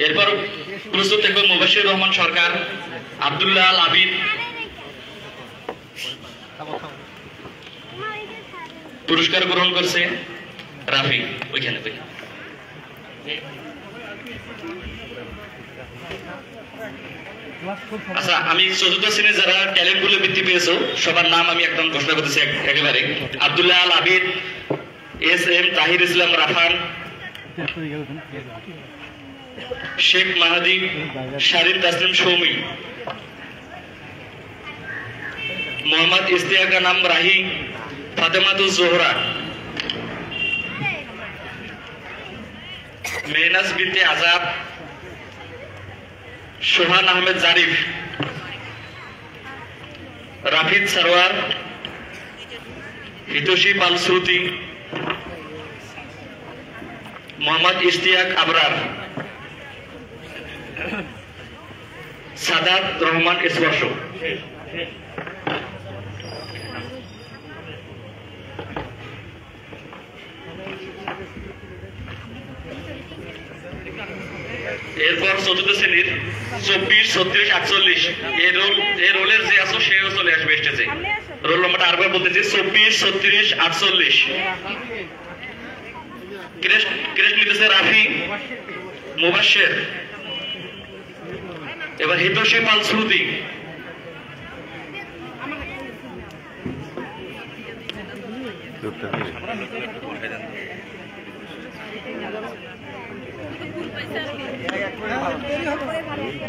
এরপর প্রস্তুত থাকবে মুবাশশির রহমান সরকার, আব্দুল্লাহ আল আবিদ। পুরস্কার গ্রহণ করছে রাফি ওইখানে। আচ্ছা, আমি চতুর্থ শ্রেণীর যারা ট্যালেন্ট গুলো বৃত্তি পেয়েছো সবার নাম আমি একদম ঘোষণা করতেছি একেবারে। আব্দুল্লাহ আল আবিদ, এস এম তাহির ইসলাম রাফান, শেখ মাহাদি, শারিন তাসলিম সৌমি, মোহাম্মদ ইস্তিয়াক নাম রাহি, ফাতেমাতুজ জোহরা, মেহনাজ বিনতে আজাদ, সোহান আহমেদ জারিফ, রাফিদ সরওয়ার, হিতোষী পাল শ্রুতি, মোহাম্মদ ইশতিয়াক আবরার, সাদাত রহমান স্পর্শ। এরপর চতুর্থ শ্রেণীর 24, 36, 48 এই রোলের যে আছো সেও চলে আসবে স্টেজে। রোল নাম্বারটা আরেকবার বলতেছি, 24, 36, 48। ক্রেস্ট নিতেছে রাফি, মুবাশশির, এবার হিতোষী পাল শ্রুতি।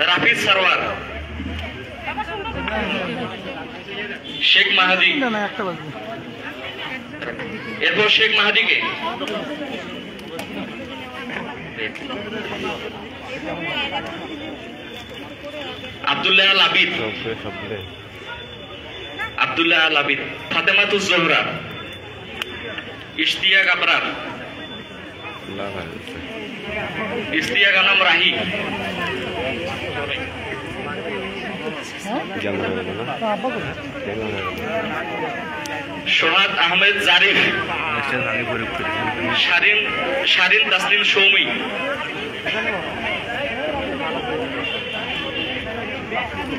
রাফিদ সরওয়ার, শেখ মাহাদি। এরপর শেখ মাহাদিকে আব্দুল্লাহ আল আবিদ, ফাতেমাতুজ জোহরা, ইশতিয়াক আবরার, ইশতিয়াক আনাম রাহি, সোহাদ আহমেদ জারিফ, শারিন তাসলিম সৌমি,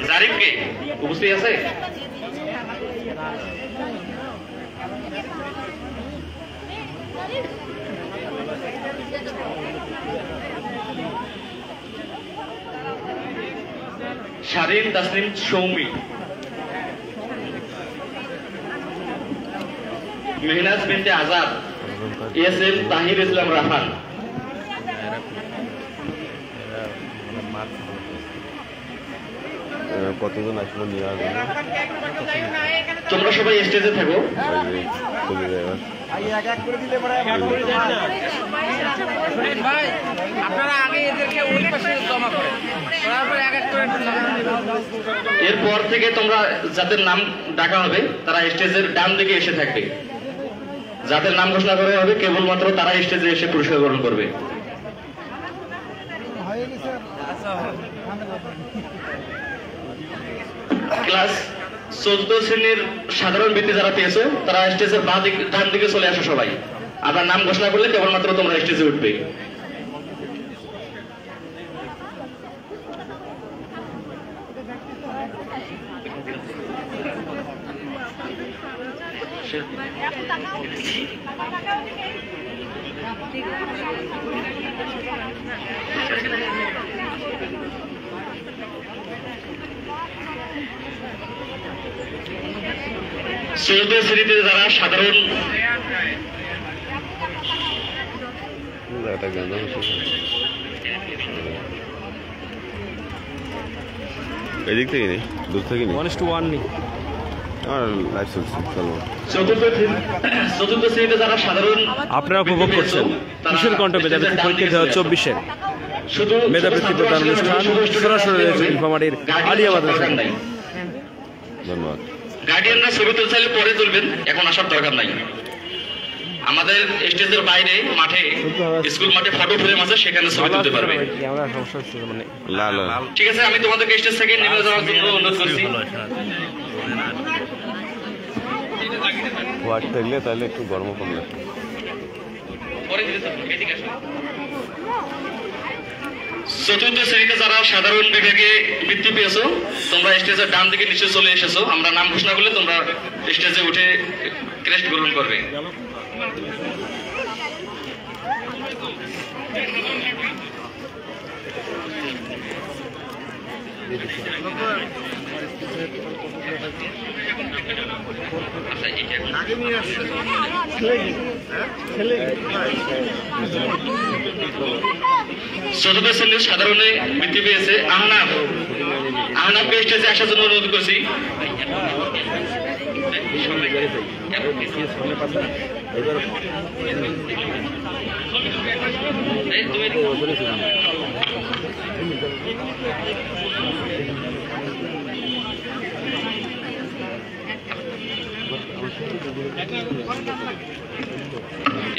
জারিফ কে উপস্থিত আছে? শারিন তাসলিম সৌমি, মেহনাজ বিনতে আজাদ, এস এম তাহির ইসলাম রাফান। কতজন আসলো নিয়ে আসবে? তোমরা সবাই স্টেজে থাকো। এরপর থেকে তোমরা যাদের নাম ডাকা হবে তারা স্টেজের ডান দিকে এসে থাকবে। যাদের নাম ঘোষণা করা হবে কেবলমাত্র তারা স্টেজে এসে পুরস্কার গ্রহণ করবে। ক্লাস 14 শ্রেণীর সাধারণ বৃত্তি যারা পেয়েছো তারা স্টেজের ডান দিকে চলে আসো সবাই। আপনার নাম ঘোষণা করলে কেবলমাত্র তোমরা স্টেজে উঠবে। চতুর্থ শ্রেণীতে যারা সাধারণ এদিক থেকে নেই, দূর থেকে নেই, 1:1 নেই। চতুর্থ শ্রেণীতে যারা সাধারণ আপনারা উপভোগ করছেন কিশোর কণ্ঠ মেধাবৃত্তি পরীক্ষা 2024-এর মেধাবৃত্তি প্রদান অনুষ্ঠান সরাসরি রয়েছে নীলফামারীর আলিয়া মাদ্রাসা। ধন্যবাদ। গার্ডিয়ানরা ছবি তুলতে চাইলে পরে তুলবেন, এখন আসার দরকার নাই। আমাদের স্টেজের বাইরে মাঠে স্কুল মাঠে ফটো ফ্রেম আছে, সেখানে ছবি তুলতে পারবে। ঠিক আছে, আমি তোমাদেরকে স্টেজ থেকে নেমে যাওয়ার জন্য অনুরোধ করছি। হোয়াট থাকলে তাহলে একটু গরম কমলে চতুর্থ শ্রেণীতে যারা সাধারণ বিভাগে বৃত্তি পেয়েছো তোমরা স্টেজের ডান দিকে নিচে চলে এসেছো। আমরা নাম ঘোষণা করলে তোমরা স্টেজে উঠে ক্রেস্ট গ্রহণ করবে। চতুর্থ শ্রেণীর সাধারণে বৃত্তি পেয়েছে আহনাফকে স্টেজে আসার জন্য অনুরোধ করছি।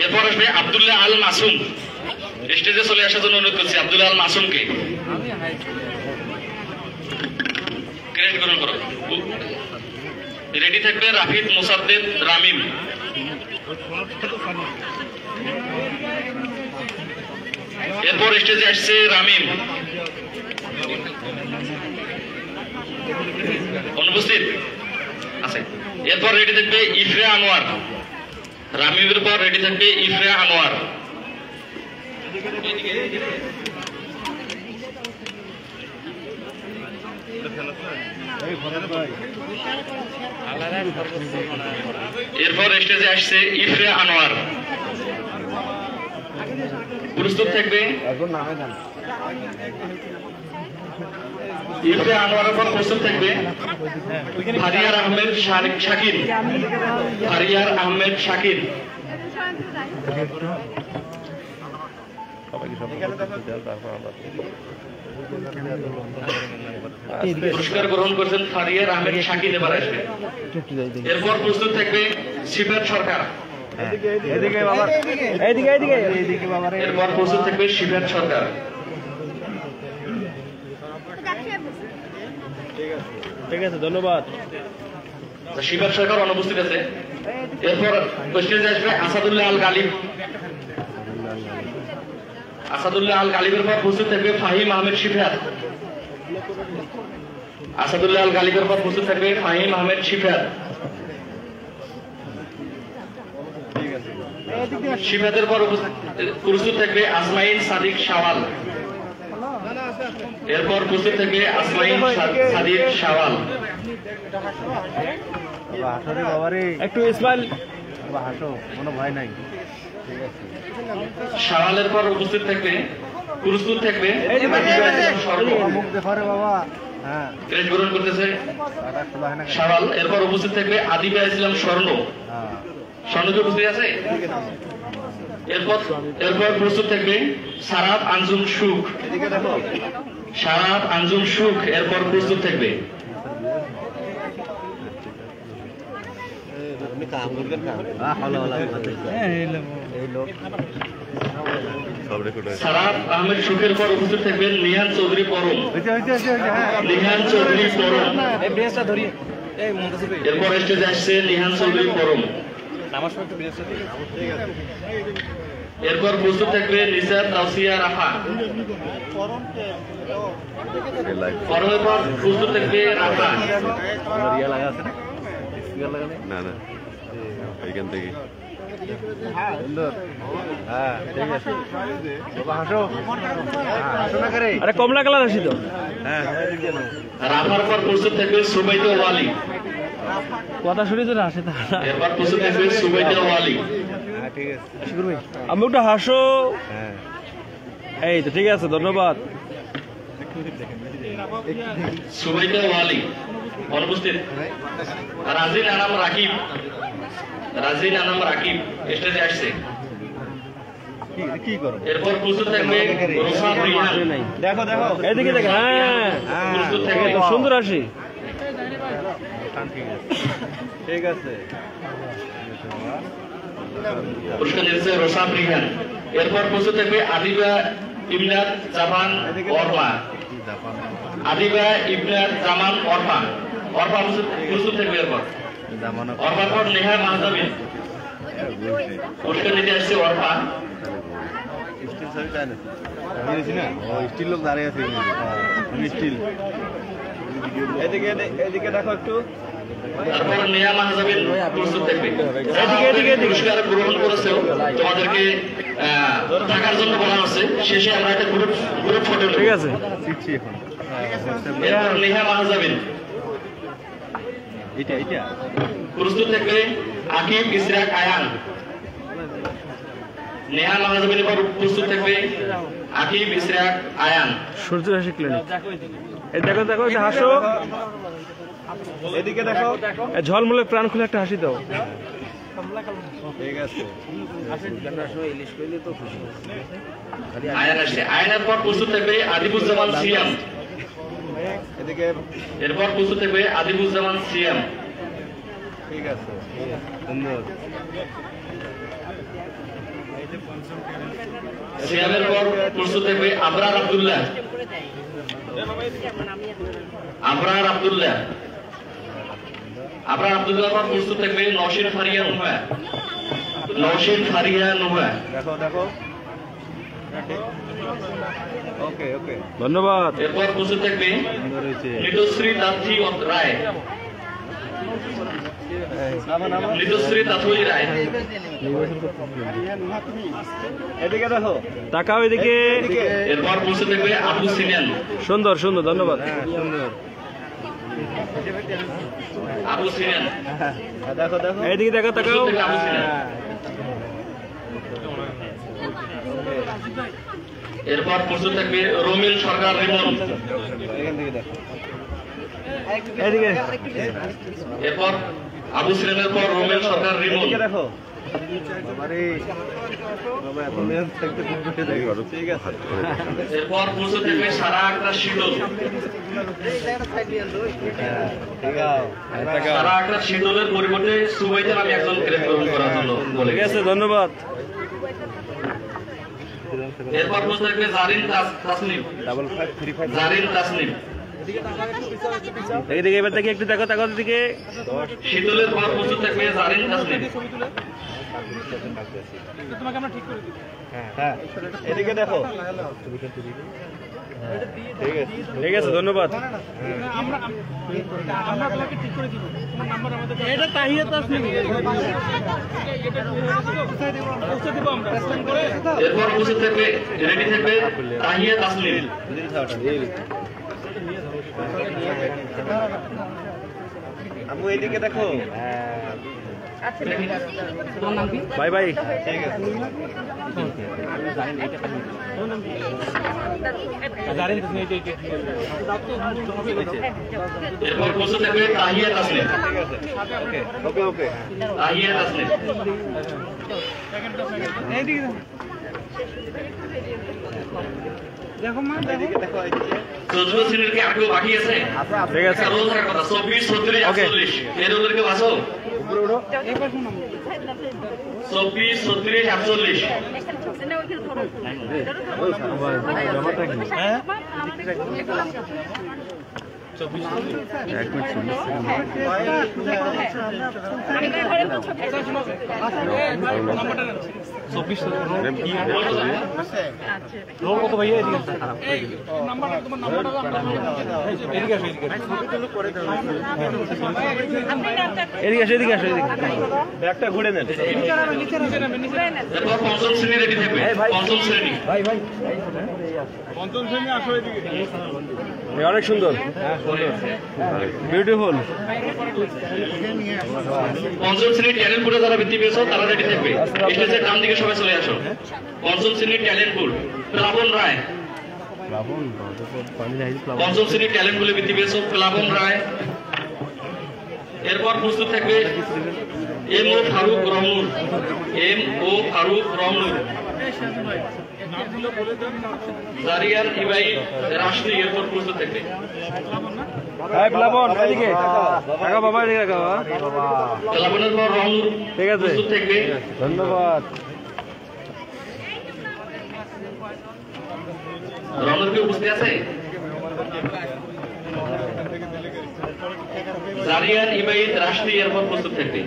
এরপর আসবে আব্দুল্লাহ আল মাসুম, স্টেজে চলে আসার জন্য অনুরোধ করছি আব্দুল্লাহ আল মাসুমকে। ক্রেডিট গ্রহণ করো। রেডি থাকবে রাফিদ মোসাদ্দেদ রামিম। এরপর স্টেজে আসছে রামিম, অনুপস্থিত আছে। এরপর রেডি থাকবে ইফরা আনোয়ার। রামিমের পর রেডি থাকবে ইফরা আনোয়ার। এরপর স্টেজে আসছে ইফরা আনোয়ার। প্রস্তুত থাকবে ইফরা আনোয়ারের পর প্রস্তুত থাকবে ফারিয়ার আহমেদ শাকির। ফারিয়ার আহমেদ শাকির। পুরস্কার গ্রহণ করছেন ফারিয়ার আহমেদ শাকির। এবার আসবে। এরপর প্রস্তুত থাকবে শিবের সরকার। এরপর প্রস্তুত থাকবে শিবের সরকার। ঠিক আছে, ধন্যবাদ। শিবের সরকার অনুপস্থিত আছে। এরপর স্টেজে আসবে আসাদুল্লাহ আল গালিব। আসাদুল্লাহ আল গালিবের পর প্রস্তুত থাকবে ফাহিম আহমেদ শিফাত। আসাদুল্লাহ আল গালিবের পর প্রস্তুত থাকবে ফাহিম আহমেদ শিফাত। শিফাতের পর প্রস্তুত থাকবে আসমাইন সাদিক শাওয়াল। এরপর প্রস্তুত থাকবে আসমাইন সাদিক শাওয়াল। একটু ইসমাইল শাওয়ালের পর উপস্থিত থাকবে প্রস্তুত থাকবে গ্রহণ করতেছে শাওয়াল। এরপর উপস্থিত থাকবে আদিবা ইসলাম স্বর্ণ। স্বর্ণকে উপস্থিত আছে। এরপর প্রস্তুত থাকবে সারাফ আঞ্জুম সুখ। সারাফ আঞ্জুম সুখ এরপর প্রস্তুত থাকবে। সারাফ আহমেদ সুখের পর উপস্থিত থাকবেন নিহান চৌধুরী পরম। নিহান চৌধুরী পরম। এরপর স্টেজে আসছে নিহান চৌধুরী পরম। এরপর প্রস্তুত থাকবে নিসার তাওসিয়া রাফা। পরমের পর প্রস্তুত থাকবে রাফা। না না এইখান থেকে আরে কমলা কালার আসি তো। রাফার পর প্রস্তুত থাকবে সুবাইদা ওয়ালি। কথা শুনি তো আসে তা। এরপর প্রস্তুত থাকবে সুবাইদা ওয়ালি। আমি একটু হাসো। এই তো ঠিক আছে, ধন্যবাদ। সুবাইদা ওয়ালি অনুপস্থিত। রাজিন আনাম রাকিব। রাজিন আনাম রাকিব স্টেজে আসছে। এরপর প্রস্তুত থাকবে রোসান রিহান। দেখো দেখো এদিকে দেখো। হ্যাঁ প্রস্তুত থাকবে সুন্দর আসি। ঠিক আছে। পুরস্কার নিয়েছে রোসান রিহান। এরপর প্রস্তুত থাকবে আদিবা ইমনাত জামান ওরমা। আদিবা ইবনাত জামান ওরমা। ওরমা প্রস্তুত থাকবে। এরপর ওরমার পর নেহা মাহজাবিন। পুরস্কার নিতে আসছে ওরমা। স্টিল সবই চায় না দিয়েছি না ও স্টিল লোক দাঁড়িয়ে আছে স্টিল এদিকে এদিকে দেখো একটু তারপর নেহা মাহজাবিন প্রস্তুত থাকবে। এদিকে পুরস্কার গ্রহণ করেছে তোমাদেরকে থাকার জন্য বলা হচ্ছে। শেষে আমরা একটা গ্রুপ ফটো ঠিক আছে শিখছি এখন এরপর নেহা মাহজাবিন এটা প্রস্তুত থাকবে। আকিব ইসরাক আয়ান। নেহা মাহজাবিন এরপর প্রস্তুত থাকবে। আকিব ইসরাক আয়ান। সূর্য হাসি ক্লিনিক। এই দেখো দেখো এটা হাসো, এদিকে দেখো ঝলমলে প্রাণ খুলে একটা হাসি দাও। ঠিক আছে আয়ান আসছে। আয়ানের পর প্রস্তুত থাকবে আদিবুজ্জামান সিয়াম। এদিকে এরপর প্রস্তুত থাকবে আদিবুজ্জামান সিয়াম। ঠিক আছে সুন্দর সিয়ামের পর প্রস্তুত থাকবে আবরার আব্দুল্লাহ। আবরার আব্দুল্লাহ। আবরার আব্দুল্লাহর পর প্রস্তুত থাকবে নওশিন ফারিয়া নুহা। নওশিন ফারিয়া নুহা। দেখো দেখো ওকে ওকে ধন্যবাদ। এরপর প্রস্তুত থাকবে সুন্দর হয়েছে নিতশ্রী তাঁতি রায়। নিতশ্রী তাঁতুই রায়। এদিকে দেখো তাকাও এদিকে। এরপর প্রস্তুত থাকবে আবু সিনান। সুন্দর সুন্দর ধন্যবাদ। সুন্দর আবু সিনান। দেখো দেখো এইদিকে দেখো তাকাও। প্রস্তুত থাকবে আবু সিনান। এরপর প্রস্তুত থাকবে রমিল সরকার রিমন। এখান থেকে দেখো এইদিকে এরপর আবু সিনানের পর রমিল সরকার রিমন। এদিকে দেখো বাবারে বাবা এত মেহনত থাকতে খুব বসে দেখো ঠিক আছে এরপর প্রস্তুত থাকবে সারা আক্তার শীতল। ঠিক আছে সারা আক্তার শীতলের পরিবর্তে সুবাইদার আমি একজন গ্রেড গ্রহণ করার জন্য বলে ঠিক গেছি। আছে ধন্যবাদ। এরপর প্রস্তুত থাকবে জারিন তাসনিম। 5535 জারিন তাসনিম। এদিকে এবার দেখি একটু দেখো তাকাও এদিকে। শীতলের পর প্রস্তুত থাকবে জারিন তাসনিম। হ্যাঁ এদিকে দেখো ঠিক আছে ঠিক আছে ধন্যবাদ। এরপর প্রস্তুত থাকবে রেডি থাকবে তাহিয়া তাসনিম। আম্মু এদিকে দেখো বাই বাই। ঠিক আছে এরপর প্রস্তুত থাকবে তাহিয়া তাসনিম। ওকে ওকে ওকে তাহিয়া তাসনিম। এদিকে দেখো এদিকে চতুর্থ শ্রেণীর কি আর কেউ বাকি আছে? ঠিক আছে রোল থাকার কথা 24, 36, 48 এর ওদেরকে বাঁচো। 24, 36, 48 এদিকে আসো এদিকে আসো এদিকে। ব্যাগটা ঘুরে নেন এরপর পঞ্চম শ্রেণী রেডি থাকবে। পঞ্চম শ্রেণী। অনেক সুন্দর বিউটিফুল। পঞ্চম শ্রেণীর ট্যালেন্ট পুরে যারা বৃত্তি পেয়েছো তারা রেডি থাকবে। স্টেজের ডান দিকে সবাই চলে আসো। পঞ্চম শ্রেণীর ট্যালেন্ট পুল প্লাবন রায়। পঞ্চম শ্রেণীর ট্যালেন্ট পুলে বৃত্তি পেয়েছো প্লাবন রায়। এরপর প্রস্তুত থাকবে এম ও ফারুক রহমুর। এম ও ফারুক রহমুর। জারিয়ান ইবাই রাষ্ট্রীয় এরপর প্রস্তুত থাকবে। প্লাবন এদিকে টাকা বাবা এদিকে টাকা প্লাবনের পর রহমুর ঠিক আছে প্রস্তুত থাকবে। ধন্যবাদ। রহমুর কি উপস্থিত আছে? জারিয়ান ইবাইদ রাষ্ট্রীয় এরপর প্রস্তুত থাকবে।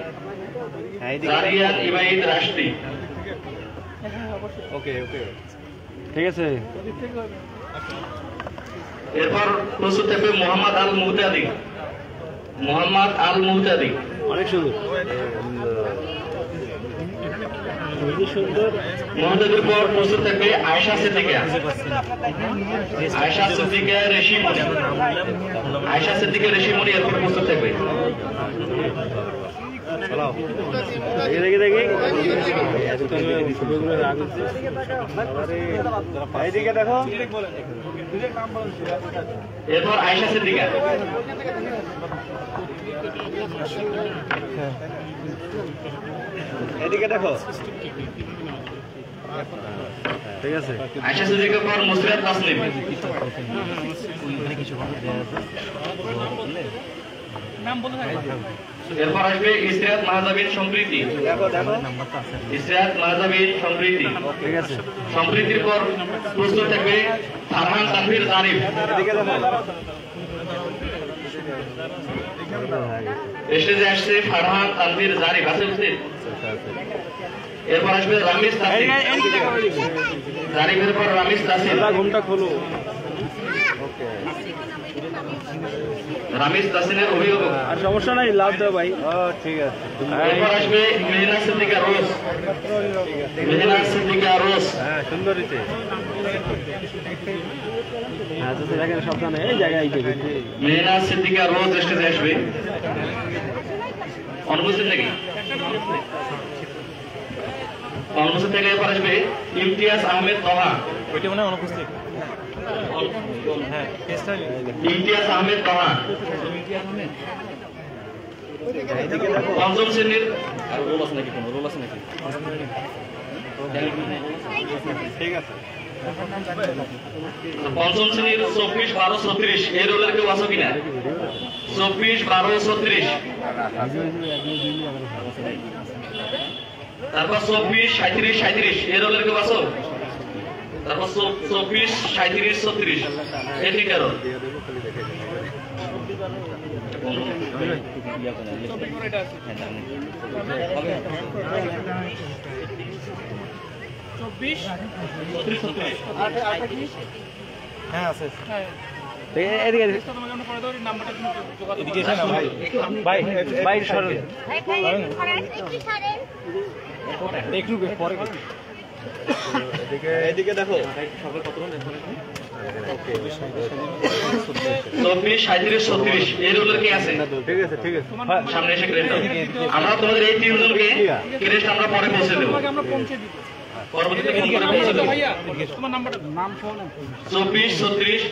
জারিয়ান ইবাইদ রাষ্ট্রীয়। ওকে ওকে ঠিক আছে। এরপর প্রস্তুত থাকবে মোহাম্মদ আল মুহতাদি। মোহাম্মদ আল মুহতাদি অনেক সুন্দর। মুহতাদির পর প্রস্তুত থাকবে আয়েশা সিদ্দিকা। আয়েশা সিদ্দিকা রেশিমনি। আয়েশা সিদ্দিকা রেশিমনি এরপর প্রস্তুত থাকবে। দেখি দেখি এইদিকে দেখো। এরপর আয়েশা সিদ্দিকা। এদিকে দেখো। ঠিক আছে। আয়েশা সিদ্দিকার পর মুসরাত তাসনিম। এরপর আসবে ইসরাত মাহজাবিন সম্প্রীতি। দেখো দেখো। ইসরাত মাহজাবিন সম্প্রীতি। ঠিক আছে। সম্প্রীতির পর প্রস্তুত থাকবে ফারহান তানভীর জারিফ। এদিকে দেখো। স্টেজে আসছে ফারহান তানভীর জারিফ। আছে বুঝতে? এরপর আসবে রামিজ তাসিম। জারিফের পর রামিজ তাসিম। ঘুমটা খোলো। রামিজ তাসিমের অভিভাবক। আর সমস্যা নাই, লাভ দাও ভাই। ও ঠিক আছে। এরপর আসবে মেহনা সিদ্দিকা রোজ। মেহনা সিদ্দিকা রোজ। হ্যাঁ সুন্দর হয়েছে। হ্যাঁ তো দেখেন সাবধানে এই জায়গায় মেহনা সিদ্দিকা রোজ স্টেজে আসবে। অনুপস্থিত নাকি? অনুপস্থিত থেকে এরপর আসবে ইমতিয়াজ আহমেদ তহা। ওইটা মনে হয় অনুপস্থিত। হ্যাঁ ইমতিয়াজ আহমেদ তহা। পঞ্চম শ্রেণীর ঠিক আছে। পঞ্চম শ্রেণীর 24-12-36 এই রোলের কেউ আছো কিনা? 24-12-36। তারপর 24-37-37 এই রোলের কেউ আছো? তারপর 24-37-36 এই ঠিক রোল। হ্যাঁ আছে। এদিকে ভাই ভাই সরল একটু পরে। এদিকে দেখো। 24-37-36 এই রোলের কে আছে? ঠিক আছে ঠিক আছে। সামনে এসে ক্রেস্ট দাও। আমরা তোমাদের এই তিনজনকে ক্রেস্ট আমরা পরে পৌঁছে দেবো। পরবর্তীতে ফোন করে পৌঁছে দেবো। 24-36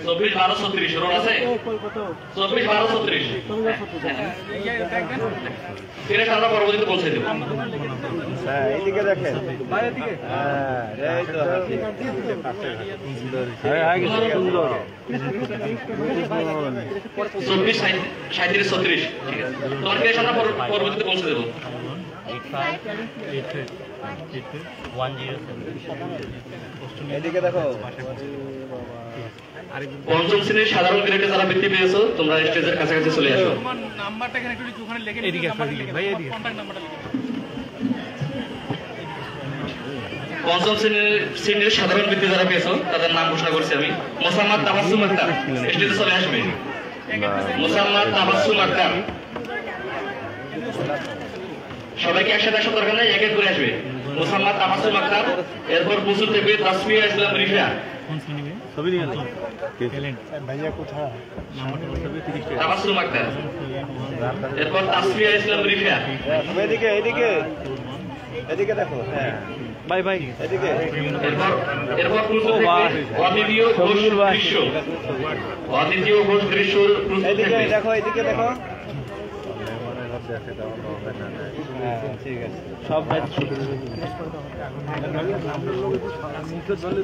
24-12-36 রোল আছে? 24-12-36 ক্রেস্ট আমরা পরবর্তীতে পৌঁছে দেবো। হ্যাঁ এইদিকে দেখেন। হ্যাঁ এই তো সুন্দর। হ্যাঁ সুন্দর। 24-37-36 ঠিক আছে। তোমার ক্রেস্ট আমরা পরবর্তীতে পৌঁছে দেবো। এদিকে দেখো। পঞ্চম শ্রেণীর সাধারণ গ্রেডে যারা বৃত্তি পেয়েছো তোমরা স্টেজের কাছাকাছি চলে আসো। পঞ্চম শ্রেণীর সাধারণ বৃত্তি যারা পেয়েছো তাদের নাম ঘোষণা করছি আমি। মোসাম্মদ তাবাসসুম আক্তার স্টেজে চলে আসবে। মোসাম্মদ তাবাসসুম আক্তার। সবাইকে একসাথে আসা দরকার নেই, এক এক করে আসবে। মোসাম্মদ তাবাসসুম আক্তার। এরপর প্রস্তুত থাকবে তাসফিয়া ইসলাম রিফা। ভাইয়া কোথায়? তাবাসসুম আক্তার। এরপর তাসফিয়া ইসলাম রিফা। এদিকে এদিকে এদিকে দেখো। হ্যাঁ ভাই ভাই এদিকে। এরপর প্রস্তুত থাকবে অদ্বিতীয় ঘোষ দৃশ্য। অদ্বিতীয় ঘোষ দৃশ্য প্রস্তুত এদিকে থাকবে। দেখো এদিকে দেখো। হ্যাঁ ঠিক আছে। সব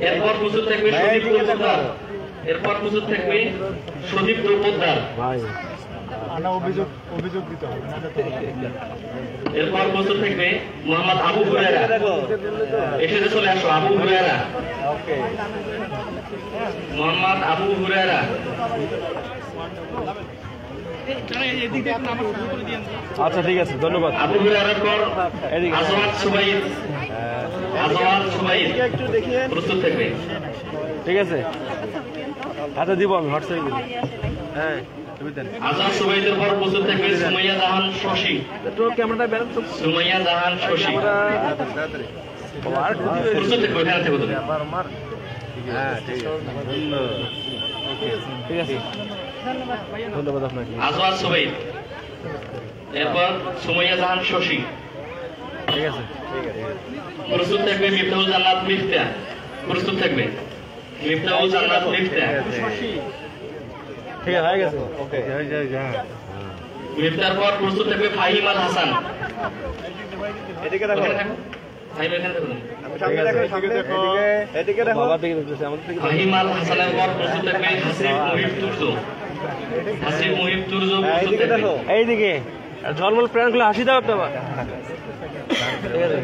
এরপর প্রস্তুত থাকবে সদীপ্ত পোদ্দার। এরপর প্রস্তুত থাকবে সদীপ্ত পোদ্দার। ভাই অভিযোগ দিতে হবে। এরপর প্রস্তুত থাকবে মোহাম্মদ আবু হুরায়রা। দেখো। এসে চলে আসো আবু হুরায়রা। ওকে। মোহাম্মদ আবু হুরায়রা। আচ্ছা ঠিক আছে, ধন্যবাদ। আবু হুরায়রার পর এদিকে। আজওয়াত সুবাইদ, আজওয়াত সুবাইদ একটু দেখিয়ে প্রস্তুত থাকবে। ঠিক আছে, আচ্ছা দিব আমি হোয়াটসঅ্যাপে দিব। হ্যাঁ তুমি দেন আজওয়াত সুবাইদের পর প্রস্তুত থাকবে সুমাইয়া জাহান শশী, তো ক্যামেরাটা ব্যালেন্স তো সুমাইয়া জাহান শশী তাড়াতাড়ি আর খুঁজি প্রস্তুত থাকবে, ওখানে থেকে বলুন। হ্যাঁ ঠিক আছে ঠিক আছে, ধন্যবাদ আপনাকে। আজওয়াত সুবাইদ, এরপর সুমাইয়া জাহান শশী ঠিক আছে, প্রস্তুত থাকবে মিফতাহুল জান্নাত মিফতা, প্রস্তুত থাকবে মিফতাহুল জান্নাত মিফতা, ঠিক আছে, হয়ে গেছে। ওকে হ্যাঁ মিফতার পর প্রস্তুত থাকবে ফাহিম আল হাসান। এদিকে দেখো ওখানে থাকো। ফাহিম এখানে থাকো। সামনে দেখো সামনে দেখো এদিকে দেখো বাবার দিকে দেখতেছে, আমাদের দিকে দেখো। ফাহিম আল হাসানের পর প্রস্তুত থাকবে হাসিব মুহিব তুর্জ, হাসিব মুহিব তুর্জ হ্যাঁ প্রস্তুত এদিকে থাকবে। দেখো এইদিকে ঝলমল প্রাণ গুলো হাসি দাও একটা বার। ঠিক আছে,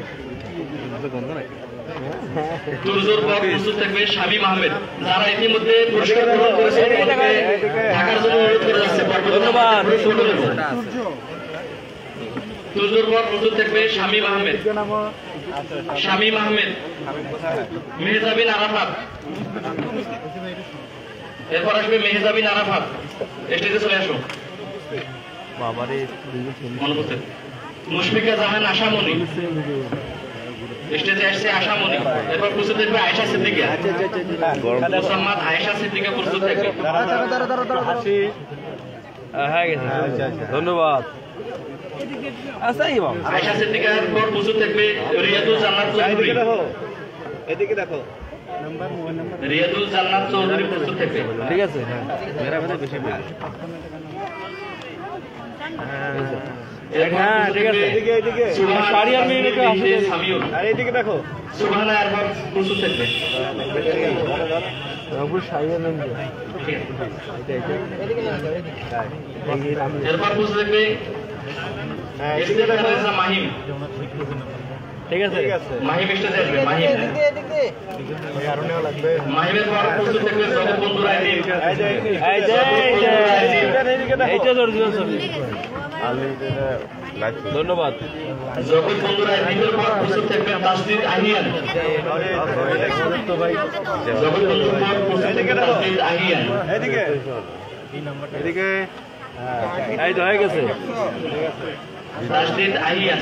তুর্জর পর প্রস্তুত থাকবে শামীম আহমেদ, যারা ইতিমধ্যে পুরস্কার গ্রহণ করেছে তাদেরকে ঢাকার জন্য অনুরোধ করে যাচ্ছে। ধন্যবাদ। তুর্জর পর প্রস্তুত থাকবে শামীম আহমেদ, শামীম আহমেদ, মেহজাবিন আরাফাত, এরপর আসবে মেহজাবিন আরাফাত, স্টেজে চলে আসো। বাবারে অনুপস্থিত মুশফিকা জাহান আশামণি, স্টেজে আসছে আশামণি, এরপর প্রস্তুত থাকবে আয়েশা সিদ্দিকা, মোসাম্মদ আয়েশা সিদ্দিকা প্রস্তুত থাকবে। হাসি হয়ে গেছে, ধন্যবাদ। আচ্ছা এই বাবা, আয়েশা সিদ্দিকার পর প্রস্তুত থাকবে রিয়াদুল জান্নাত চৌধুরী, এদিকে দেখো এদিকে দেখো রিয়াদুল জান্নাত চৌধুরী প্রস্তুত থাকবে। ঠিক আছে, হ্যাঁ মেরা মধ্যে বেশি বেশি হ্যাঁ ঠিক আছে। এদিকে এদিকে সুবহান শাড়ি আর মেয়ে রেখে আসো। বিনতে সামিউল, আর এদিকে দেখো সুবহানা এরপর প্রস্তুত থাকবে। রঘুর সাইয়ের নাম কি? ঠিক আছে। এরপর প্রস্তুত থাকবে হ্যাঁ এদিকে ইস্তেফান দেখো রেজা মাহিম, ঠিক আছে, ঠিক আছে মাহিম স্টেজে আসবে। মাহিম, মাহিমের পর প্রস্তুত থাকবে জগৎবন্ধু রাইদিন, এই যে এই যে এই যে এদিকে দেখো এইটা অরিজিনাল ছবি। ধন্যবাদ। জগৎবন্ধু রাইদিনের পর প্রস্তুত থাকবে তাসদিদ আহিয়ান, জগৎবন্ধুর পর প্রস্তুত থাকবে তাসদিদ আহিয়ান, এদিকে এদিকে এই তো হয়ে গেছে। তাসদিদ আহিয়ান।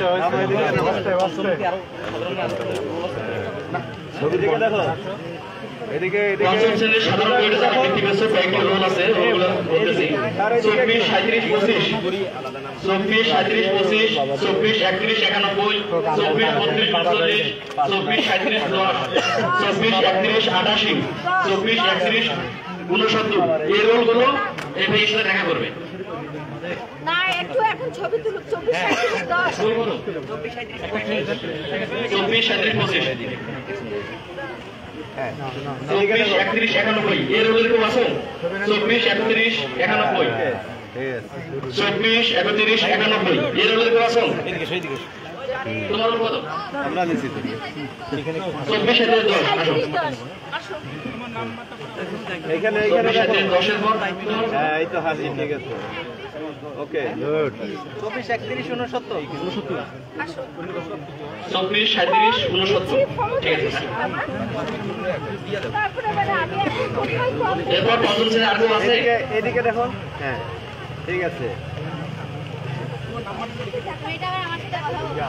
এদিকে দেখো এদিকে এদিকে পঞ্চম শ্রেণীর সাধারণ বইটা যারা বৃত্তি পেয়েছে কয়েকটি রোল আছে, রোলগুলো বলতেছি। 24, 37, 25, 24, 37, 25, 24, 31, 91, 24, 32, 45, 24, 37, 10, 24, 31, 88, 24, 31, 69, এই রোলগুলো এই ভাইয়ের সাথে দেখা করবে। না একটু এখন ছবি তুলুক 24 37 10 রোলগুলো 24, 37, 25, 24, 31, 91, এই রোলের কেউ আসো? 24, 31, 91, 24, 31, 91, এই রোলের কেউ আসো? তোমার রোল কত? আমরা নিছি তো 24, 37, 10, আসো। আসো এখানে 24, দেখো 37, 10 এর পর হ্যাঁ এই তো হাসি ঠিক আছে ওকে গুড 24, 37, 69, ঠিক আছে। তারপরে মানে আমি এখন কোথায় কম এরপর পঞ্চম শ্রেণীর আর কেউ আছে? এদিকে এদিকে দেখো হ্যাঁ ঠিক আছে এটা আবার আমার সাথে কথা বলবো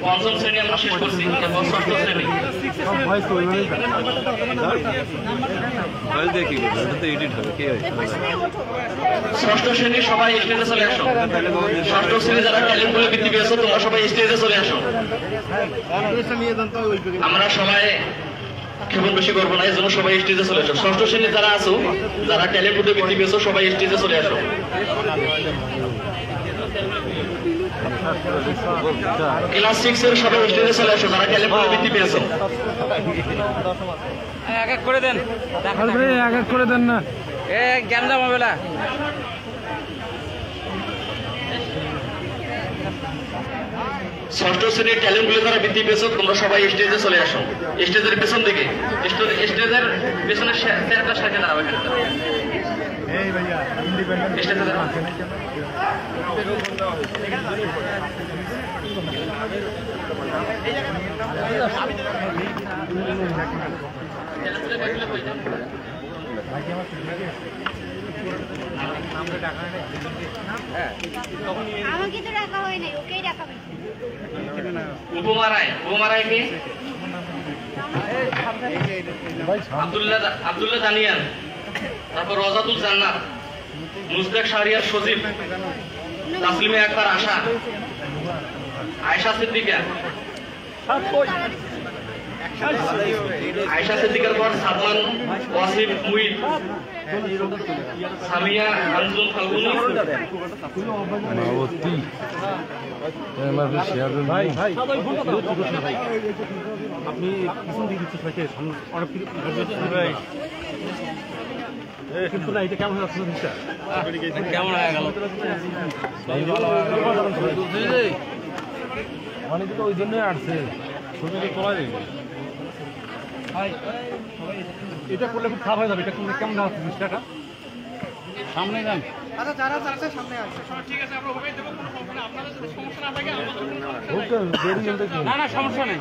পঞ্চম শ্রেণী আমরা শেষ করছি, এরপর ষষ্ঠ শ্রেণী। ষষ্ঠ শ্রেণীর সবাই স্টেজে চলে আসো। ষষ্ঠ শ্রেণী যারা ট্যালেন্ট বলে বৃত্তি পেয়েছো তোমরা সবাই স্টেজে চলে আসো। আমরা সবাই কেমন বেশি করবো না, এই জন্য সবাই স্টেজে চলে আসো। ষষ্ঠ শ্রেণী যারা আছো, যারা ট্যালেন্ট বলে বৃত্তি পেয়েছো সবাই স্টেজে চলে আসো। ক্লাস 6 এর সবাই স্টেজে চলে আসো যারা ট্যালেন্ট বলে বৃত্তি পেয়েছো। এক এক করে দেন, এক এক করে দেন না, এ জ্ঞান জমা বেলা। ষষ্ঠ শ্রেণীর ট্যালেন্টগুলো যারা বৃদ্ধি পেয়েছো তোমরা সবাই স্টেজে চলে আসো। স্টেজের পেছন দিকে, স্টেজের পেছনে স্যারটার সাথে দাঁড়াবে। স্টেজে দাঁড়াও। আমাকে তো ডাকা হয় নাই, ওকেই ডাকা হয়েছে। উপমারায় কে? আব্দুল্লাহ জানিয়ান, তারপর রজাতুল জান্নাত, মুস্তাক শাহরিয়ার সজীব, তাসলিমা আক্তার আশা, আয়েশা সিদ্দিকা, আয়েশা সিদ্দিকার পর সাদমান ওয়াসিফ মুইদ, সামিয়া আনজুম ফাল্গুনি, আপনি পিছন দিকে দিচ্ছেন ভাইকে অনেক কিন্তু না, এটা কেমন হচ্ছে জিনিসটা? কেমন হয়ে গেল? অনেকে তো ওই জন্যই আসছে, ছবিটা তোলা যাবে। এটা করলে খুব খারাপ হয়ে যাবে। এটা করলে কেমন হচ্ছে জিনিসটা? সামনে যান। আচ্ছা, যারা যাচ্ছে সামনে আসছে। ঠিক আছে, আমরা ওকে দেব, কোনো প্রবলেম না। আপনাদের যদি সমস্যা না থাকে আমাদের না না সমস্যা নেই।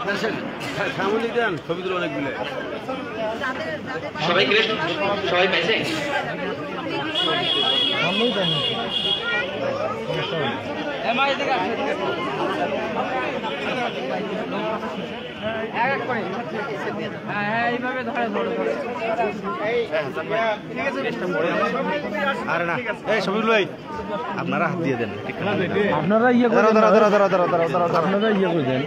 সামনে যান, ছবি তুলে অনেকগুলো। সবাই ক্রেস্ট সবাই পাইছে? সামনেই যান। এমআই দিকে আসে। এক করে। হ্যাঁ, এইভাবে ধরে ধরে। আরে না, এই সবিরুল ভাই আপনারা হাত দিয়ে দেন। আপনারা ইয়ে করে দেন। আপনারা ইয়ে করে দেন।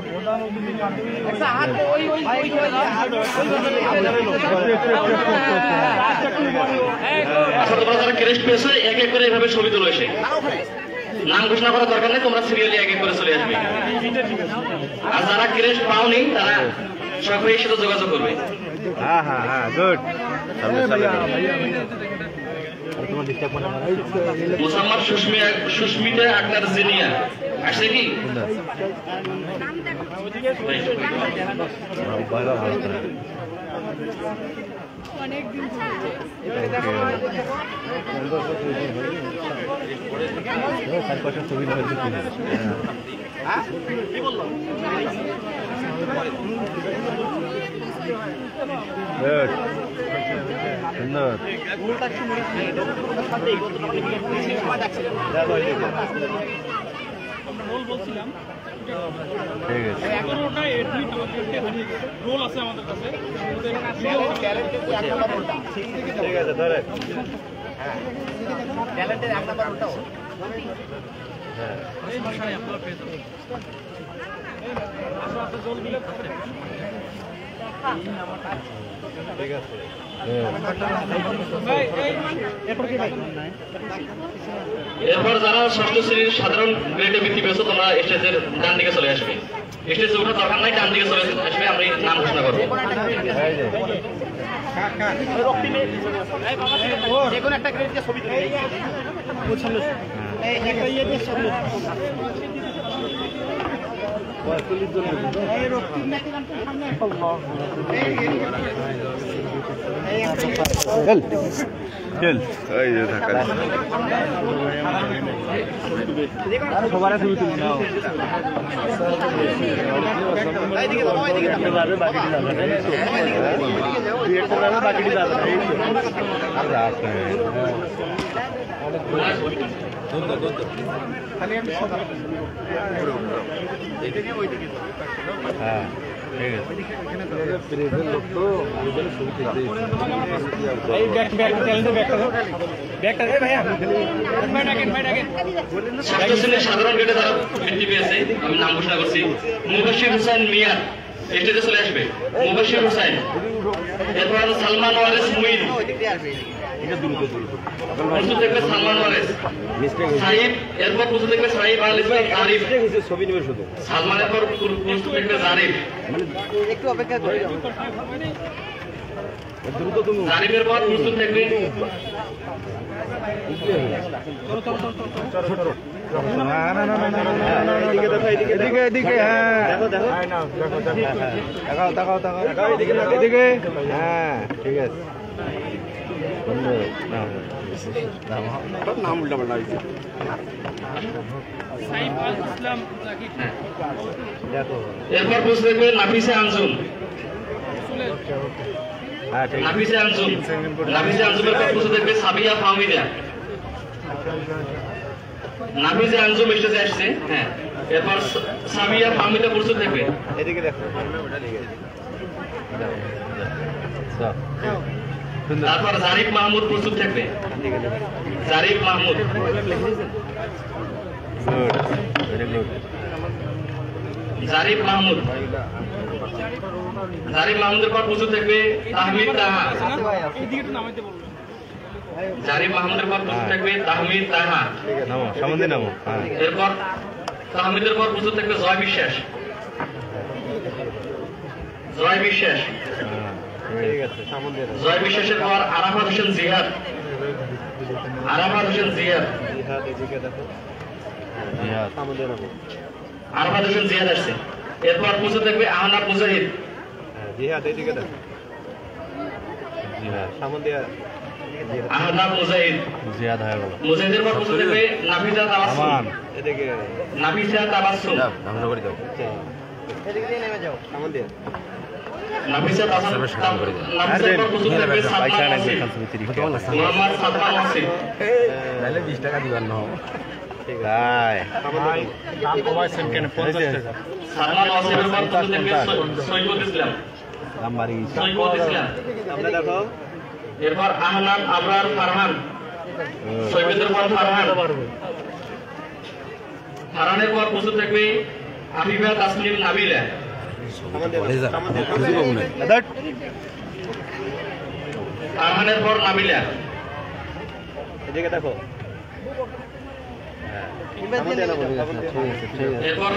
তোমরা যারা ক্রেস্ট পেয়েছো এক এক করে এভাবে ছবি তুলে এসে নাম ঘোষণা করার দরকার নেই, তোমরা সিরিয়ালি এক এক করে চলে আসবে। আর যারা ক্রেস্ট পাওনি তারা সবাই সাথে যোগাযোগ করবে। হ্যাঁ হ্যাঁ হ্যাঁ, গুড। মোসাম্মদ সুস্মিতা আক্তার জিনিয়া আসছে কি? রোল আছে আমাদের কাছে। ঠিক আছে, ধরে ট্যালেন্টের এক নাম্বার ওটাও। এই ভাষায় আপনারা পেয়ে যাবেন। ঠিক আছে। এরপর যারা ষষ্ঠ শ্রেণীর সাধারণ গ্রেডে বৃত্তি পেয়েছো তোমরা স্টেজের ডান দিকে চলে আসবে। স্টেজে ওঠার দরকার নাই, ডান দিকে চলে আসবে, আমি নাম ঘোষণা করবো। যেকোনো একটা ক্রেডিটে ছবি তুলে চল, এই যে ঢাকা সবার ছবি তুলি নাও। বাকি যাবে হ্যাঁ, ঠিক আছে। সাধারণ গেটে যারা বৃত্তি পেয়েছে আমি নাম ঘোষণা করছি। মুবাশির হুসাইন মিয়া স্টেজে চলে আসবে। মুবাশির হুসাইন, এরপর সালমান ওয়ারেস মুইন, প্রস্তুত দেখবে সালমান ওয়ারেস সাহিব, এরপর প্রস্তুত দেখবে সাহিব আল ইসলাম আরিফ, ছবি নেবে শুধু সালমানের পর প্রস্তুত দেখবে জারিফ, একটু অপেক্ষা করে জারিফের পর প্রস্তুত থাকবে এদিকে হ্যাঁ এদিকে হ্যাঁ ঠিক আছে নাম উল্টা পাল্টা হয়েছে এরপর প্রস্তুত থাকবে নাফিসা আনজুম নাফিসা আনজুমের পর প্রস্তুত থাকবে সাবিয়া ফাহমিদা নাফিসা আনজুম স্টেজে আসছে হ্যাঁ এরপর সাবিয়া ফাহমিদা প্রস্তুত থাকবে এদিকে দেখো তারপর জারিফ মাহমুদ প্রস্তুত থাকবে জারিফ মাহমুদ জারিফ মাহমুদের পর প্রস্তুত থাকবে তাহমিদ তাহা জারিফ মাহমুদের পর প্রস্তুত থাকবে তাহমিদ তাহা এরপর তাহমিদের পর প্রস্তুত থাকবে জয় বিশ্বাস জয় বিশ্বাসের পর আরাফাত হোসেন জিহাদ আরাফাত হোসেন জিহাদ আসছে এরপর প্রস্তুত থাকবে আহনাফ মুজাহিদ আহনাফ মুজাহিদ মুজাহিদের পর প্রস্তুত থাকবে নাফিসা তাবাসসুম নাফিসের পর প্রস্তুত থাকবে মোহাম্মদ সাদমান ওয়াসিফ সাদমান ওয়াসিফের পর প্রস্তুত থাকবে সৈকত ইসলাম এরপর আহনান আবরার ফারহান সৈকতের পর ফারহানের পর প্রস্তুত থাকবে আফিফা তাসনিম নাবিলা ফারহানের পর নাবিলা দেখো এরপর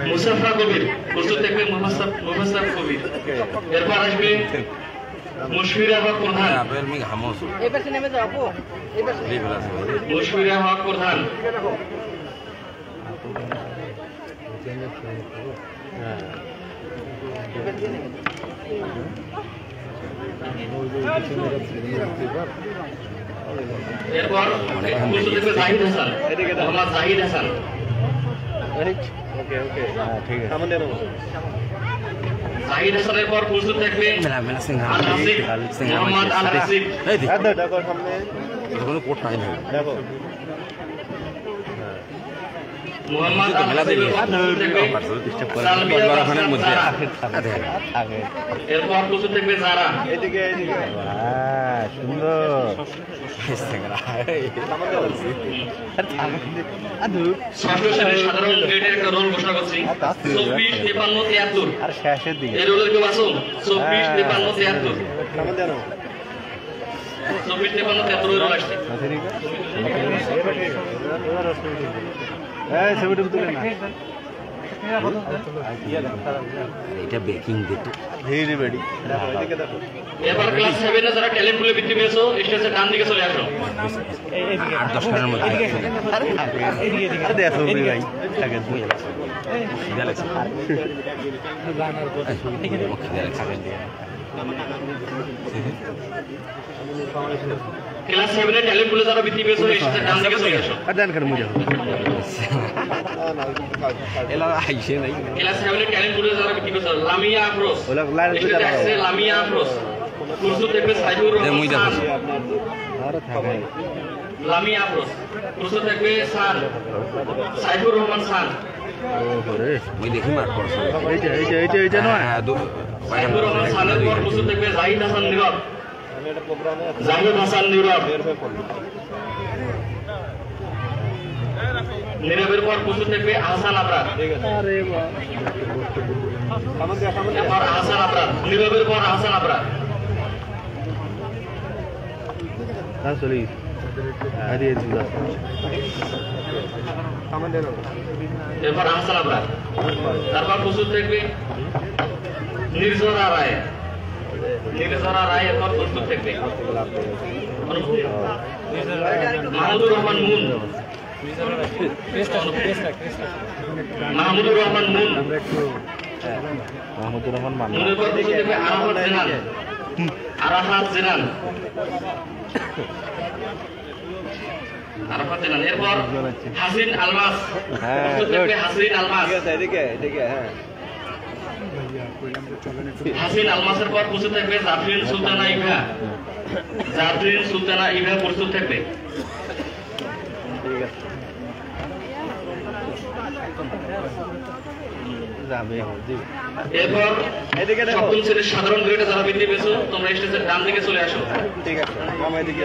মুসাফা কবির প্রস্তুত থাকবে মুসাফ কবির এরপর আসবে মুশফিরা হক প্রধান মুশফিরা হক প্রধান এরপর প্রস্তুত থাকবে জাহিদ হাসান মোহাম্মদ জাহিদ হাসান জাহিদ হাসানের পর প্রস্তুত থাকবে মোহাম্মদ আল হাসিব মোহাম্মদ আল হাসিবের পর এরপর প্রস্তুত থাকবে যারা ষষ্ঠ শ্রেণীর সাধারণ গ্রেডের একটা রোল ঘোষণা করছি 24, 53, 73 আর শেষের দিকে এই রোলের কেউ আছো 24, 53, 73 24, 53, 73 রোল আসছে ছবিটা তুলে না এটা বেকিং দিতে ভেরি বেডি এবার ক্লাস 7 এ যারা ট্যালেন্ট পুলে বৃত্তি পেয়েছো স্টেজের ডান দিকে চলে আসো 8-10 খানের মধ্যে আরে দেখো ভাই আগে দুই ক্লাস 7 এ ট্যালেন্ট পুলে যারা বৃত্তি পেয়েছো স্টেজের ডান দিকে চলে আসো আর দেন কেন মুজে এলা আইছে নাই ক্লাস 7 এ ট্যালেন্ট পুলে যারা বৃত্তি পেয়েছো লামিয়া আফরোজ ওলা লাইন স্টেজে আসছে লামিয়া আফরোজ প্রস্তুত থাকবে সাইদুর রহমান খান আর থাকে লামিয়া আফরোজ প্রস্তুত থাকবে সান সাইদুর রহমান খান ওরে মই দেখি মার করছ এইটা নয় সাইদুর রহমান খানের পর প্রস্তুত থাকবে জাহিদ হাসান নীরব নীরবের পর প্রস্তুত থাকবে আহসান আবরার এরপর আহসান আবরার নীরবের পর আহসান আবরার এরপর আহসান আবরার তারপর প্রস্তুত থাকবে নির্জরা রায় নীলঝরা রায় এরপর প্রস্তুত থাকবে। মাহমুদুর রহমান মুন, মাহমুদুর রহমান মুন, মাহমুদুর রহমান মান মুনের পর প্রস্তুত থাকবে Arafat xenon, Arafat xenon, Arafat xenon. এরপর হাসিন আলমাস, প্রস্তুত থাকবে হাসিন আলমাস, এদিকে এদিকে। হ্যাঁ, হাসিন আলমাসের পর প্রস্তুত থাকবে জাফরিন সুলতানা ইভা, জাফরিন সুলতানা ইভা প্রস্তুত থাকবে। ঠিক আছে, যাবে। এরপর এদিকে দেখো। সপ্তম শ্রেণীর সাধারণ গ্রেডে যারা বৃত্তি পেয়েছো তোমরা স্টেজের ডান দিকে চলে আসো। ঠিক আছে, আমার এদিকে।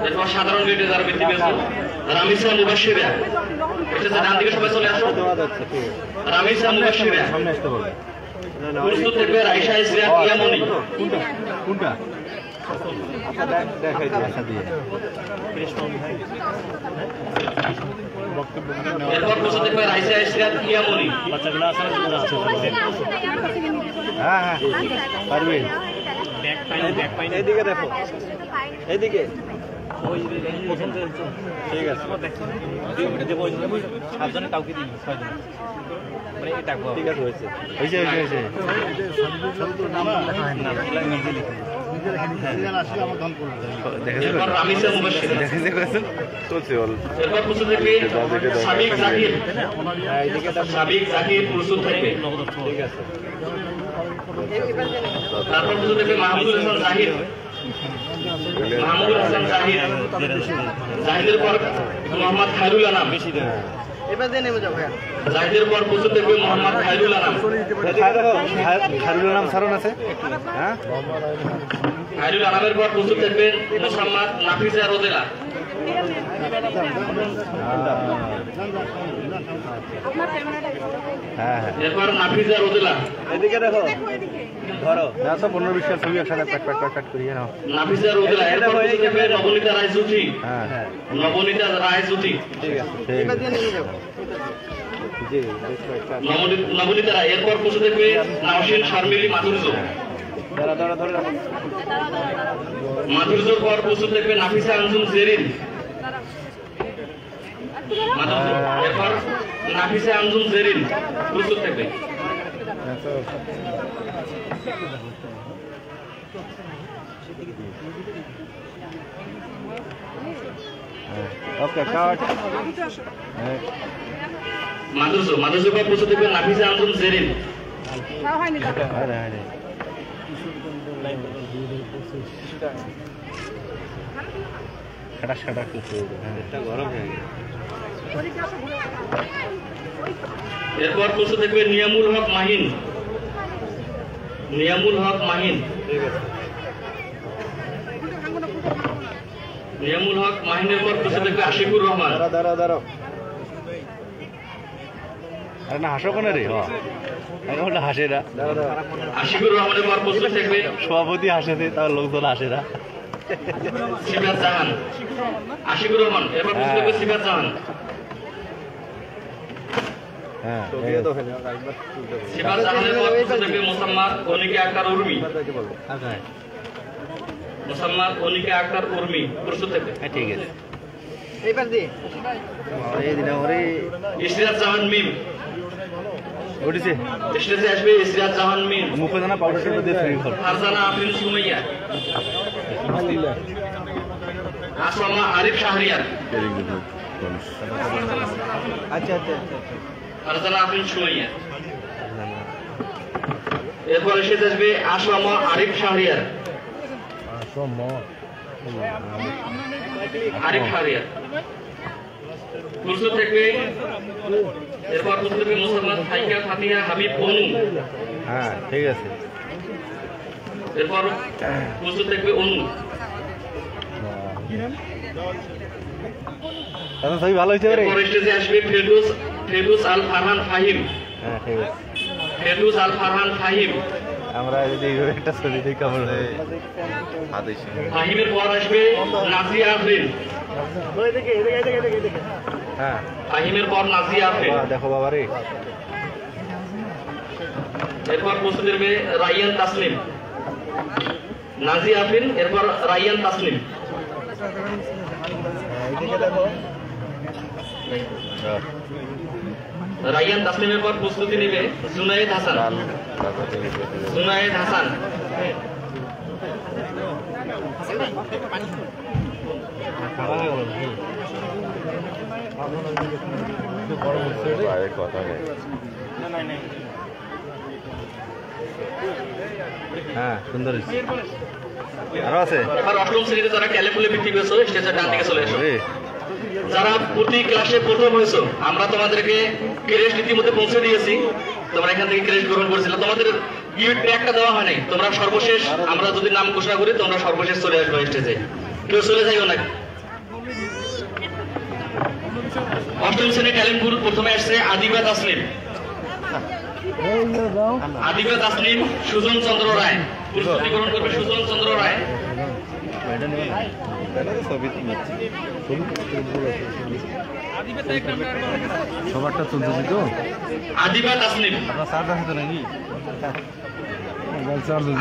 এরপর সাধারণ গ্রেডে যারা বৃত্তি পেয়েছো রামিসা মুবাশশিরা, স্টেজের ডান দিকে সবাই চলে আসো। রামিসা মুবাশশিরা সামনে আসতে বলে। প্রস্তুত থাকবে রাইসা ইসরাত ইয়ামনি, কোনটা? আচ্ছা, দেখাই দিই আশা দিয়ে। এরপর প্রস্তুত থাকবে রাইসা ইসরাত ইয়ামনি। হ্যাঁ হ্যাঁ, পারবে। এদিকে দেখো, এদিকে। ঠিক আছে, সাতজনে কাউকে দিই, ছয়জন মানে এটা ঠিক আছে, হয়েছে হয়েছে হয়েছে। এরপর রামিসা মুবাশশিরা। চলছে বল। এরপর প্রস্তুত থাকবে সাবিক জাকির, সাবিক জাকির প্রস্তুত থাকবে। ঠিক আছে, তারপর প্রস্তুত থাকবে মাহমুদুল হাসান জাহিদ, মাহমুদুল হাসান জাহিদ, জাহিদের পর মোহাম্মদ খায়রুল আনাম, জাহিদের পর প্রস্তুত থাকবে মোহাম্মদ খায়রুল আনাম। খায়রুল নাম সারণ আছে। হ্যাঁ, খায়রুল আনামের পর প্রস্তুত থাকবে মোসাম্মদ নাফিসা রোদেলা, হ্যাঁ হ্যাঁ। এরপর নাফিসা রোদেলা, এদিকে দেখো, ধরো না তো 15-20 ছবি একসাথে প্যাট প্যাট প্যাট করে নাও। নাফিসা রোদেলা। এরপর প্রস্তুত থাকবে নবনীতা রায় জুথি, হ্যাঁ হ্যাঁ, নবনীতা রায় জুথি, ঠিক আছে। জি, নবনীতা রায়। এরপর প্রস্তুত থাকবে নাওশিন শারমিলি মাধুর্য, ধরো ধরো ধরো। মাধুর্যর পর প্রস্তুত থাকবে নাফিসা আঞ্জুম জেরিন, মাধুর্য। এরপর নাফিসা আঞ্জুম জেরিন প্রস্তুত থাকবে। ওকে, কাট। মাধুর্য, মাধুর্যর পর প্রস্তুত থাকবে নাফিসা আঞ্জুম জেরিন। আরে আরে, খাটাস খাটাস কিছু। এটা গরম হয়ে গেছে। এরপর প্রস্তুত থাকবে নিয়ামুল হক মাহিন, নিয়ামুল হক মাহিন, ঠিক আছে। নিয়ামুল হক মাহিনের পর প্রস্তুত থাকবে আশিকুর রহমান, দাঁড়াও দাঁড়াও দাঁড়াও। আরে না, হাসো কোন রে? এখন হাসে না। দাঁড়াও দাঁড়াও। আশিকুর রহমানের পর প্রস্তুত থাকবে সভাপতি হাসে, তার লোকজন হাসে না। সিফাত জাহান, আশিকুর রহমান। এরপর প্রস্তুত থাকবে সিফাত জাহান, হ্যাঁ, সিফাত জাহানের পর প্রস্তুত থাকবে মোসাম্মদ অনিকা আক্তার উর্মি, মোসাম্মদ অনিকা আক্তার উর্মি প্রস্তুত থাকবে। ঠিক আছে। ইসরাত জাহান মিম, উঠেছে। স্টেজে আসবে ইসরাত জাহান মিম, মুখে জানা পাউডার দিয়ে ফ্রি কর। ফারজানা আফরিন সুমাইয়া, আসমা আরিফ শাহরিয়ার, আচ্ছা আচ্ছা, ফারজানা আফরিন সুমাইয়া। এরপর স্টেজে আসবে আসমা আরিফ শাহরিয়ার, আরিফ শাহরিয়ার প্রস্তুত থাকবে। এরপর প্রস্তুত থাকবে মোসাম্মদ ফাইকা ফাতিহা হাবিব অনু, হ্যাঁ ঠিক আছে। এরপর প্রস্তুত থাকবে অনু। সবই ভালো হয়েছে রে। এরপর স্টেজে আসবে ফেরদৌস আল ফারহান ফাহিম, হ্যাঁ ঠিক আছে। ফেরদৌস আল ফারহান ফাহিম। আমরা যদি এইভাবে একটা ছবি দেখি কেমন হয়। ফাহিমের পর আসবে নাজিয়া আফরিন, হ্যাঁ ফাহিমের পর নাজিয়া আফরিন। দেখো বাবা রে। এরপর প্রস্তুত থাকবে রাইয়ান তাসলিম, নাজি আফরিন, এরপর রাইয়ান তাসনিম। রাইয়ান তাসনিমের পর প্রস্তুতি নেবে জুনায়েদ হাসান। জুনায়েদ হাসান হ্যাঁ সুন্দর আরো আছে। এবার অষ্টম শ্রেণীতে যারা ক্যালেপুলে বৃত্তি পেয়েছো স্টেজের ডান দিকে চলে এসো। যারা প্রতি ক্লাসে প্রথম হয়েছো, আমরা তোমাদেরকে ক্রেস্ট ইতিমধ্যে পৌঁছে দিয়েছি, তোমরা এখান থেকে ক্রেস্ট গ্রহণ করেছিল। তোমাদের গিফট প্যাকটা দেওয়া হয় নাই, তোমরা সর্বশেষ, আমরা যদি নাম ঘোষণা করি তোমরা সর্বশেষ চলে আসবে স্টেজে, কেউ চলে যাইও না। অষ্টম শ্রেণী ক্যালেমপুর প্রথমে আসছে আদিবা তাসনিম। আদিবা তাসনিম, সুজন চন্দ্র রায় প্রস্তুতি গ্রহণ করবে। সুজন চন্দ্র রায় সবারটা চলতেছে তো। আদিবা তাসনিম,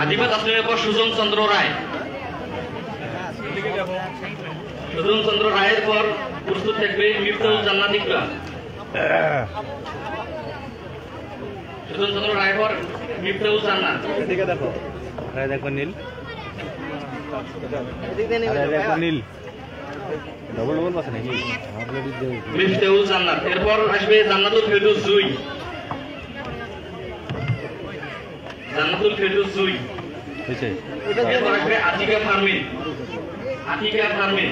আদিবা তাসনিমের পর সুজন চন্দ্র রায়। সুজন চন্দ্র রায়ের পর প্রস্তুত থাকবে মিফতাহুল জান্নাত ইকরা। সুজন চন্দ্র রায়ের পর মিফতাহুল জান্নাত। এদিকে দেখো, দেখো নীল, নীল ডবল ডবল আছে নাকি? মিফতাহুল জান্নাত, এরপর আসবে জান্নাতুল ফেরদৌস জুই। জান্নাতুল ফেরদৌস জুই। এরপর আসবে আতিকা ফারমিন। আতিকা ফারমিন।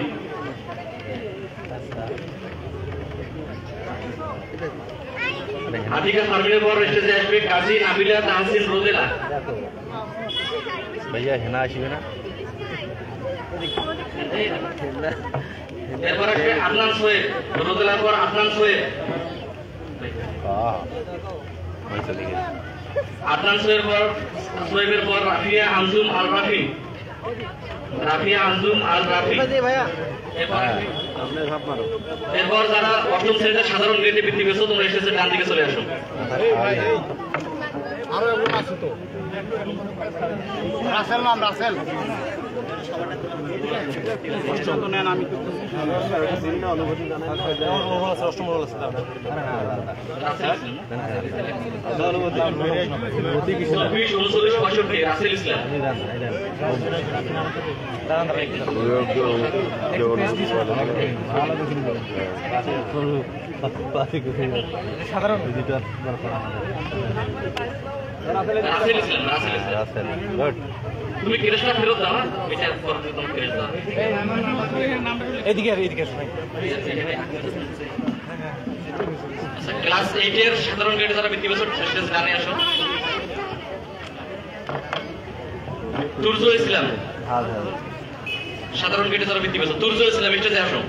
আতিকা ফারমিনের পর স্টেজে আসবে কাজী নাবিলা তাহসিন রোদেলা। ভাইয়া হেনা আসবে না? এরপর আসবে আদনান সোহেব। রোদেলার পর আদনান সোহেব। আদনান সোহেবের পর রাফিয়া আঞ্জুম আল রাফি। রাফিয়া আঞ্জুম আল রাফি। এরপর যারা অষ্টম শ্রেণীতে সাধারণ গ্রেডে বৃত্তি পেয়েছো, তোমরা স্টেজের ডান দিকে চলে আসো। রাসেল নাম রাসেল। রাসেল ইসলাম। সাধারণ তুমি ক্রেস্টটা ফেরত দাও, এটা পরে তোমার ক্রেস্ট দাও। এদিকে এদিকে ক্লাস 8 এর সাধারণ গ্রেডে যারা বৃত্তি পেয়েছো স্টেজ ডানে আসো। তুর্জ ইসলাম, সাধারণ গ্রেডে যারা বৃত্তি পেয়েছো তুর্জ ইসলাম স্টেজে আসো।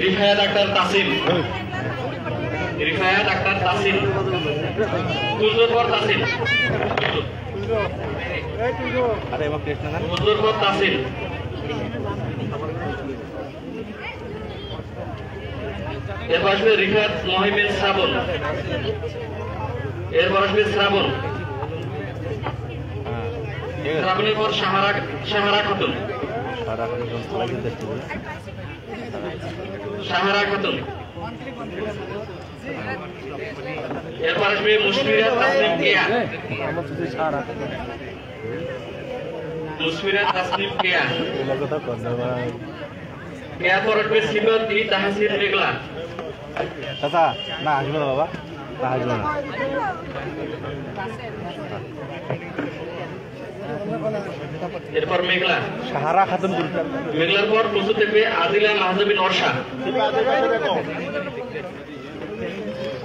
রিফায়াত আক্তার তাসিম। রিফায়াত আক্তার তাসিম। তুর্জর পর তাসিম। আরে আমার কৃষ্ণ না, তুর্জর পর তাসিম। এরপর আসবে রিফাত মহিমেন শ্রাবণ। এরপর আসবে শ্রাবণ। শ্রাবণের পর সাহারা খাতুন। সাহারা খাতুন। এরপর আসবে মুশফিরাত তাসনিম কেয়া। মুশফিরাত তাসনিম কেয়া। এরপর আসবে সিফাত ই তাহসিন মেঘলা। চাচা না আসবে না বাবা, না আসবে না। এরপর মেঘলা। সাহারা খাতুন। মেঘলার পর প্রস্তুত থাকবে আদিলা মাহজাবিন অর্ষা।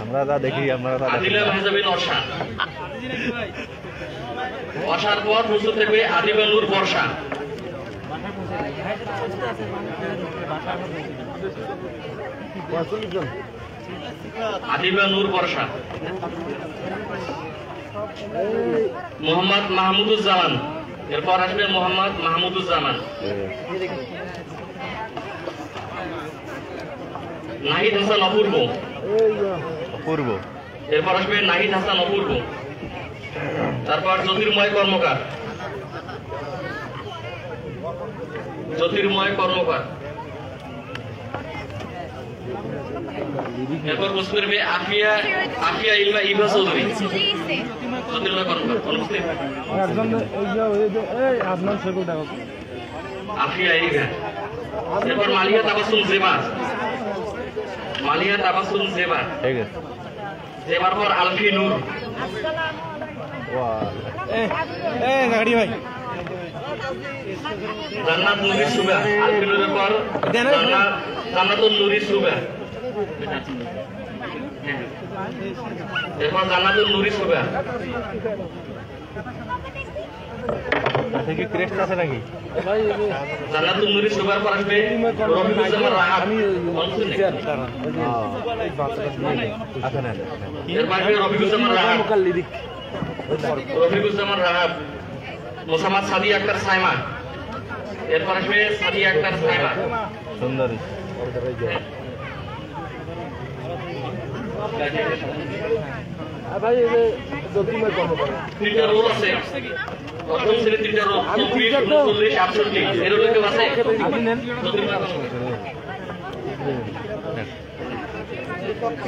আমরা যা দেখি, আমরা আদিলা মাহজাবিন অর্ষা। অর্ষার পর প্রস্তুত থাকবে আদিবা নূর বর্ষা। আদিবা নূর বর্ষা। মোহাম্মদ মাহমুদুজ্জামান। এরপর আসবে মোহাম্মদ মাহমুদুজ্জামান। নাহিদ হাসান অপূর্ব। অপূর্ব। এরপর আসবে নাহিদ হাসান অপূর্ব। তারপর জ্যোতির্ময় কর্মকার, জ্যোতির্ময় কর্মকার। এরপর প্রশ্ন করবে আফিয়া, আফিয়া ইলমা ইভা চৌধুরী। জ্যোতির্ময় কর্মকার অনুপস্থিত। আফিয়া ইভা। এরপর মালিয়া তাবাসসুম জেবা, মালিয়া তাবাসসুম জেবা। ঠিক আছে। জেবার পর আলফি নূর। গাড়ি ভাই জান্নাত নুরি সুবা, আলফি নূরের পর জান্নাতুন নুরি সুবা। এরপর জান্নাতুন নুরি সুবা। থেকে ক্রেস্ট আছে নাকি? জান্নাতুন নুরি সুবার পর আসবে রফিকুজ্জামান রাহাত। এরপর আসবে রফিকুজ্জামান রাহাত, রফিকুজ্জামান রাহাত। মোসাম্মদ সাদিয়া আক্তার সাইমা। এরপর আসবে সাদিয়া আক্তার সাইমা। সুন্দরী। তিনটা রোল আছে, প্রথম শ্রেণীর তিনটা রোল, 24, 39, 68। এর রোল কেউ আছে?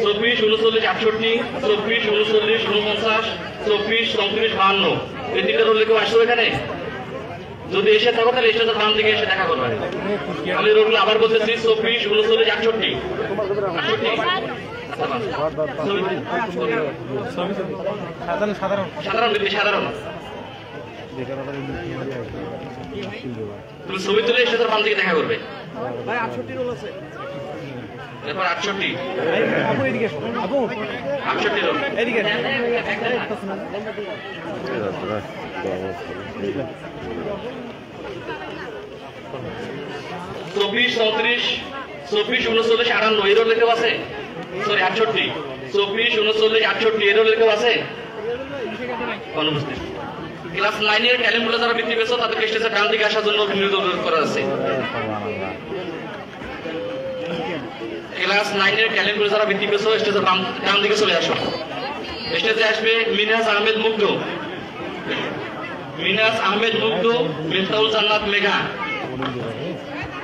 24, 39, 68, 24, 39, 49, 24, 34, 52। এই তিনটা রোল কেউ আসছো এখানে? যদি এসে থাকো তাহলে এসে বাম দিকে এসে দেখা করবে। আমি রোলগুলো আবার বলতেছি, 24, 39, 68। সাধারণ ব্যক্তি, সাধারণ। তুমি ছবি তুলে এসে বাম দিকে দেখা করবে। এরপর 68, 68 রোল। 24, 34, 24, 39, 58। এর রোল কেউ আছে? সরি 68, 24, 39, 68। এর রোল কেউ আছে? অনুপস্থিত। ক্লাস 9 এর ক্যালেন্ডারে যারা বৃত্তি পেয়েছো তাদেরকে স্টেজের ডান দিকে আসার জন্য অনুরোধ করা আছে। ক্লাস 9 এর ক্যালেন্ডারে যারা বৃত্তি পেয়েছো স্টেজের ডান দিকে চলে আসো। স্টেজে আসবে মিনাজ আহমেদ মুগ্ধ, মিনাজ আহমেদ মুগ্ধ, মিফতাহুল জান্নাত মেঘা,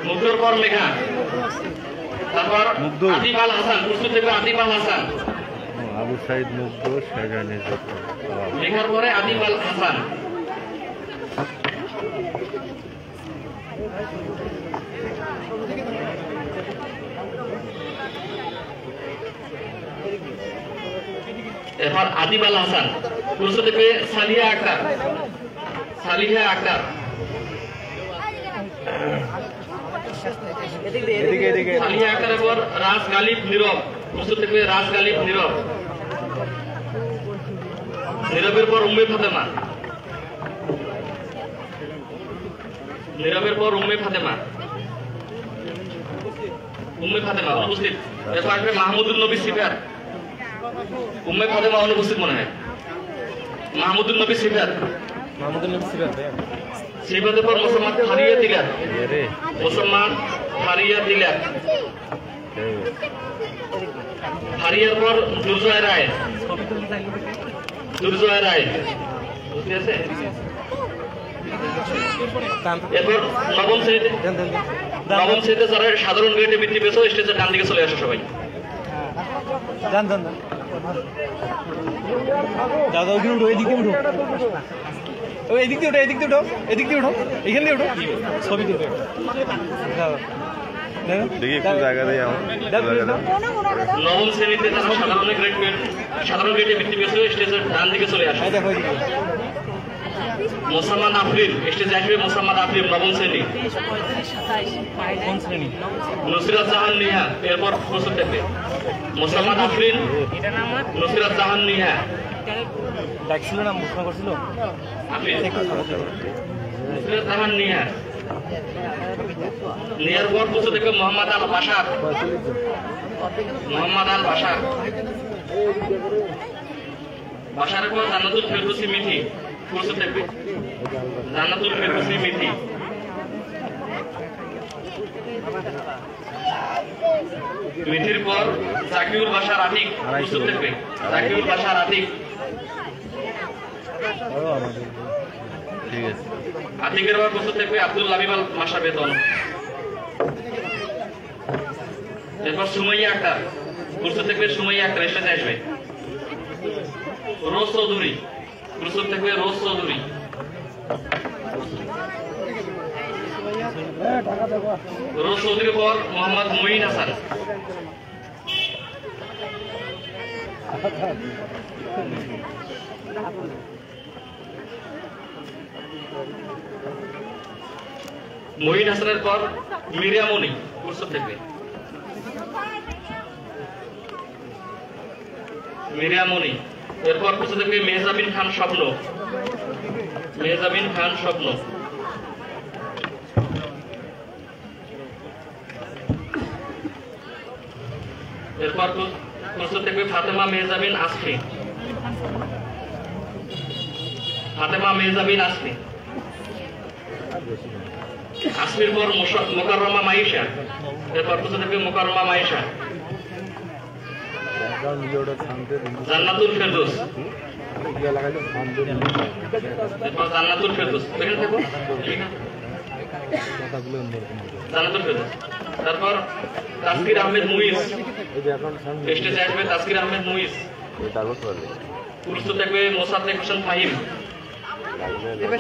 মুগ্ধর পর মেঘা। তারপর আদিব আল হাসান, প্রস্তুত থাকবে আদিব আল হাসান। আবু সাইদ মুগ্ধ, শাহজাহানের মেঘার পরে আদিব আল হাসান। এরপর আদিব আল হাসান, প্রস্তুত থাকবে সালিহা আক্তার, সালিহা আক্তার। সালিহা আক্তারের পর রাজ গালিব নীরব, প্রস্তুত থাকবে রাজ গালিব নীরব। নীরবের পর উম্মে ফাতেমা, নীরবের পর উম্মে ফাতেমা, উম্মে ফাতেমা অনুপস্থিত। এরপর আসবে মাহমুদুল নবী সিফাত, উম্মে ফাতেমা অনুপস্থিত মনে হয়। মাহমুদুল নবী সিফাত, সিফাতের পর মোসাম্মদ ফারিয়া তিলাত, মোসাম্মদ ফারিয়া তিলাত। ফারিয়ার পর দুর্জয় রায়, দুর্জয় রায়। বুঝতে আছে? এরপর নবম শ্রেণীতে, নবম শ্রেণীতে যারা সাধারণ গ্রেডে বৃত্তি পেয়েছো স্টেজের ডান দিকে চলে আসো সবাই। এদিক দিয়ে উঠো, এদিক দিয়ে উঠো, এদিক দিয়ে উঠো, এখান দিয়ে উঠো, ছবি তুলবে। দেখি একটু জায়গা দিয়ে নবম শ্রেণীতে যারা সাধারণ গ্রেডে বৃত্তি পেয়েছো স্টেজের ডান দিকে চলে আসো। মোসাম্মদ আফরিন, স্টেজে আসবে মোসাম্মদ আফরিন, নবম শ্রেণী। নুসরাত জাহান নিহা, এরপর প্রস্তুত থাকবে মোসাম্মদ আফরিন, নুসরাত জাহান নিহা। ডাকছিল না, প্রশ্ন করছিল নুসরাত জাহান নিহা। নিহার পর প্রস্তুত থাকবে মোহাম্মদ আল বাশার, মোহাম্মদ আল বাশার। বাশারের পর জান্নাতুল ফেরদৌসী মিঠি, প্রস্তুত থাকবে জান্নাতুল ফেরদৌসী মিঠি। মিঠির পর জাকিউল বাশার আতিক, প্রস্তুত থাকবে জাকিউল বাশার আতিক। ঠিক আছে। আতিকের পর প্রস্তুত থাকবে আব্দুল লাবিব আল মাসা বেতন। এরপর সুমাইয়া আক্তার প্রস্তুত থাকবে, সুমাইয়া আক্তার স্টেজে আসবে। রোজ চৌধুরী প্রস্তুত থাকবে, রোজ চৌধুরী। রোজ চৌধুরীর পর মোহাম্মদ মঈন হাসান। মঈন হাসানের পর মিরিয়ামণি প্রস্তুত থাকবে, মিরিয়ামণি। এরপর প্রস্তুত থাকবে মেহজাবিন খান স্বপ্ন, মেহজাবিন খান স্বপ্ন। এরপর প্রস্তুত থাকবে ফাতেমা মেহজাবিন আসফি, ফাতেমা মেহজাবিন আসফি। আসফির পর মোকাররমা মাইশা। এরপর প্রস্তুত থাকবে মোকাররমা মাইশা। জান্নাতুল ফেরদৌস, এরপর জান্নাতুল ফেরদৌস। এখানে থাকো, জান্নাতুল ফেরদৌস। তারপর তাসকির আহমেদ মুইজ স্টেজে আসবে, তাসকির আহমেদ মুইজ। প্রস্তুত থাকবে মোসাদ্দেক হোসেন ফাহিম,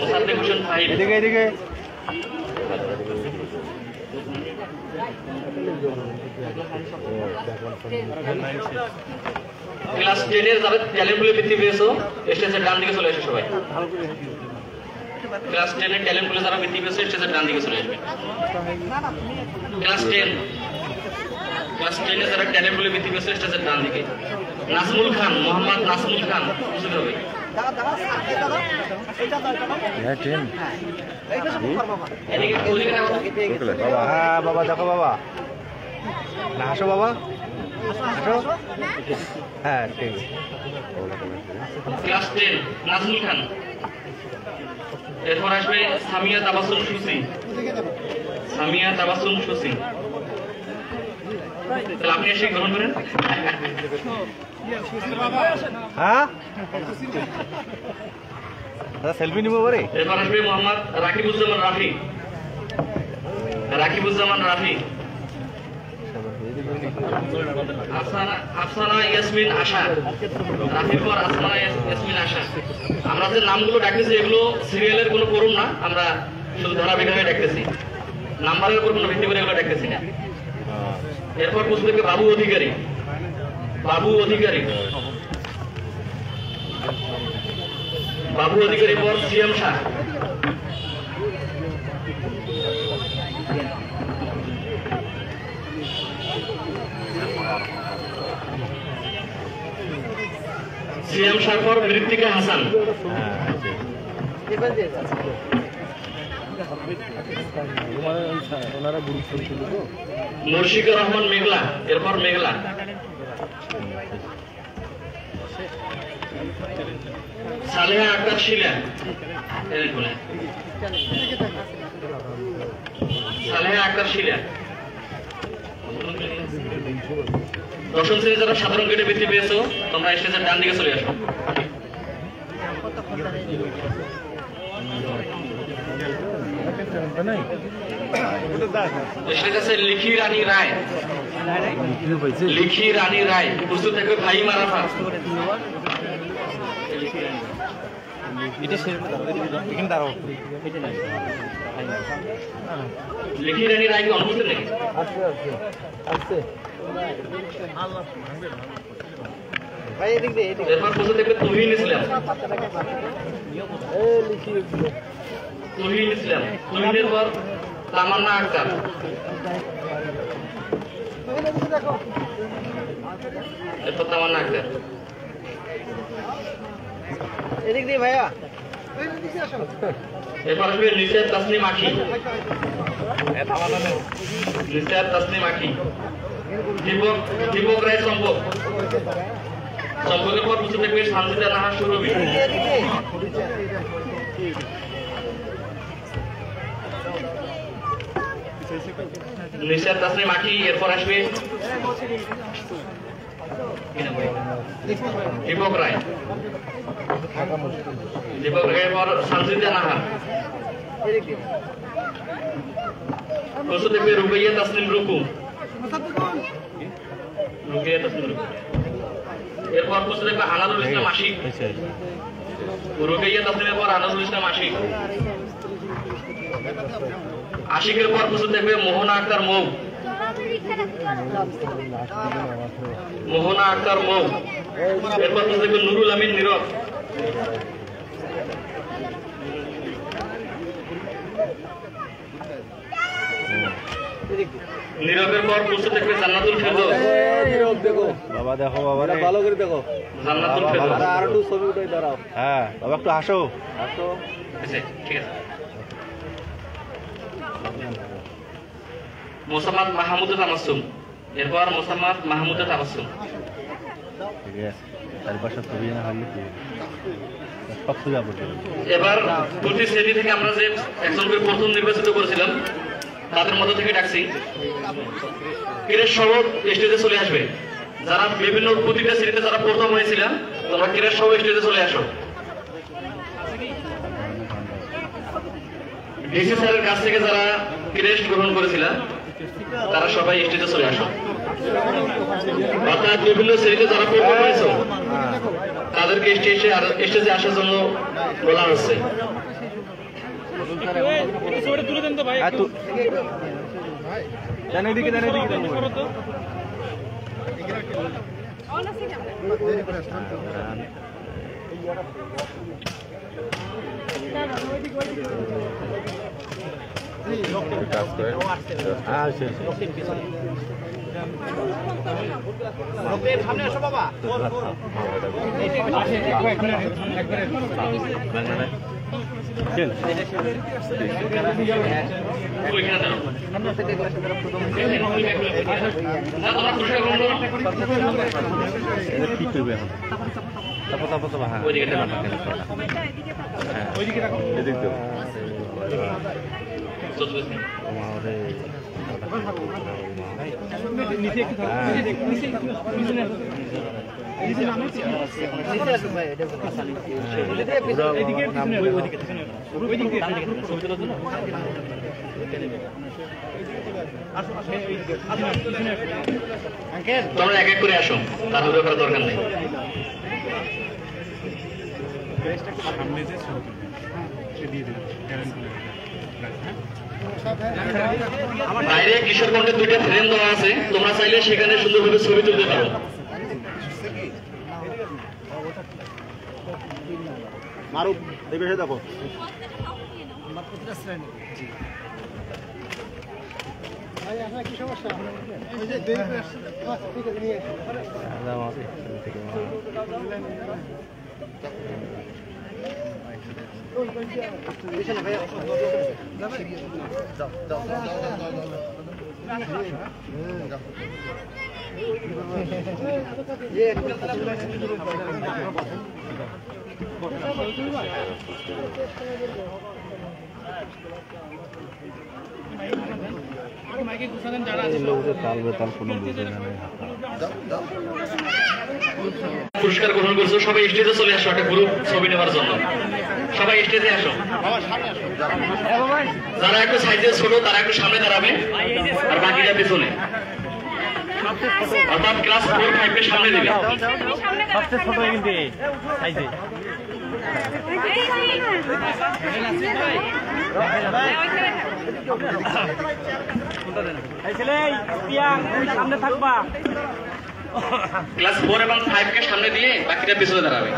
মোসাদ্দেক হোসেন ফাহিম। ক্লাস 10 এর যারা ট্যালেন্টগুলো বৃদ্ধি পেয়েছো স্টেজের ডান দিকে চলে আসবে সবাই। ক্লাস 10 এর ট্যালেন্টগুলো যারা বৃদ্ধি পেয়েছো স্টেজের ডান দিকে চলে আসবে। ক্লাস 10 এর যারা ট্যালেন্টগুলো বৃদ্ধি পেয়েছো স্টেজের ডান দিকে। নাজমুল খান, মোহাম্মদ নাজমুল খান প্রস্তুত হবে। বাবা দেখো বাবা, না আসো বাবা, আসো। হ্যাঁ ঠিক আছে। ক্লাস 10 নাজমুল খান। এরপর আসবে সামিয়া তাবাসসুম সুসি, সামিয়া তাবাসসুম সুসি। তাহলে আপনি এসে গ্রহণ করেন। হ্যাঁ সেলফি নিবো পরে। এরপর আসবে মোহাম্মদ রাকিবুজ্জামান রাফি, রাকিবুজ্জামান রাফি। আফসানা ইয়াসমিন আশা, রাফির পর আফসানা ইয়াসমিন আশা। আমরা যে নামগুলো ডাকতেছি এগুলো সিরিয়ালের কোনো করুন না, আমরা শুধু ধারাবাহিকভাবে ডাকতেছি, নাম্বারের উপর কোনো ভিত্তি করে এগুলো ডাকতেছি না। এরপর প্রশ্ন থেকে বাবু অধিকারী, বাবু অধিকারী, বাবু অধিকারী পর সিএম শাহ। সিএম শাহ পর মৃত্তিকা হাসান। মুর্শিদুর রহমান মেঘলা, এরপর মেঘলা। সালেহা আক্তার শিলা, সালেহা আক্তার শিলা। দশম শ্রেণী যারা সাধারণ গ্রেডে বৃত্তি পেয়েছো তোমরা স্টেজের ডান দিকে চলে আসো। স্টেজ আছে লিখি রানী রায়, লিখি রানী রায়। প্রস্তুত থাকবে ফাহিম আরাফা। লিখি রানী রায় কি অনুপস্থিত নাকি? এরপর প্রস্তুত থাকবে তুহিন ইসলাম, তুহিন ইসলাম। তুহিনের পর তামান্না আক্তার। এরপর তামান্না আক্তার। এদিক দিয়ে ভাইয়া। এরপর আসবে নিসার তাসনিম আখি, নিসার তাসনিম আখি। দীপক রায় সম্পক, সম্পকের পর প্রস্তুত থাকবে সানজিদা নাহা সুরভি। নিসার তাসনিম আখি। এরপর আসবে दीपक राय और संजीदा नाहर प्रस्तुत देखिए रुकैया तस्नीम रुकू এরপর প্রশ্ন দেখবে আনাদুল ইসলাম আশিক রুকাইয়া তাসনিমের পর আনাদুল ইসলাম আশিক আশিকের পর প্রশ্ন দেখবে মোহনা আক্তার মৌ মোহনা আক্তার মৌ এরপর প্রশ্ন দেখবে নুরুল আমিন নীরব নীরবের পর প্রশ্ন দেখবে জান্নাতুল ফেরদৌস বাবা দেখো বাবা ভালো করে দেখো জান্নাতুল ফেরদৌস আর একটু ছবি উঠাই দাঁড়াও হ্যাঁ বাবা একটু হাসো হাসো আচ্ছা ঠিক আছে মোসাম্মদ মাহমুদ তাবাসসুম এরপর মোসাম্মদ মাহমুদ তাবাসসুম ঠিক আছে তার পাশে ছবি না হলে কি সব ছবি আপলোড করব এবার প্রতি শ্রেণী থেকে আমরা যে একজনকে প্রথম নির্বাচিত করেছিলাম তাদের মধ্য থেকে ডাকছি ক্রীড়া সভা স্টেজে চলে আসবে যারা বিভিন্ন প্রতিটা শ্রেণীতে যারা প্রথম হয়েছিল তোমরা ক্রীড়া সভা স্টেজে চলে আসো ডিসি স্যারের কাছ থেকে যারা ক্রেস্ট গ্রহণ করেছিল তারা সবাই স্টেজে চলে আসো অর্থাৎ বিভিন্ন শ্রেণীতে যারা প্রথম হয়েছে তাদেরকে স্টেজে আসার জন্য বলা হচ্ছে সামনে আসো বাবা তোমরা এক এক করে আসো তার ব্যাপারে দরকার নেই বাইরে কিশোরগঞ্জের দুইটা ফ্রেম দেওয়া আছে তোমরা চাইলে সেখানে সুন্দরভাবে ছবি তুলতে পারো মারুফ এই বেশে দেখো কি সমস্যা পুরস্কার গ্রহণ করছো সবাই স্টেজে চলে আসো একটা গ্রুপ ছবি নেওয়ার জন্য সবাই স্টেজে আসো যারা একটু সাইজে ছোট তারা একটু সামনে দাঁড়াবে আর বাকিরা পেছনে অর্থাৎ ক্লাস 4-5 এর সামনে দিবে সবচেয়ে ছোট কিন্তু সাইজে সামনে থাকবা ক্লাস 4 এবং 5 কে সামনে দিয়ে বাকিরা পেছনে দাঁড়াবে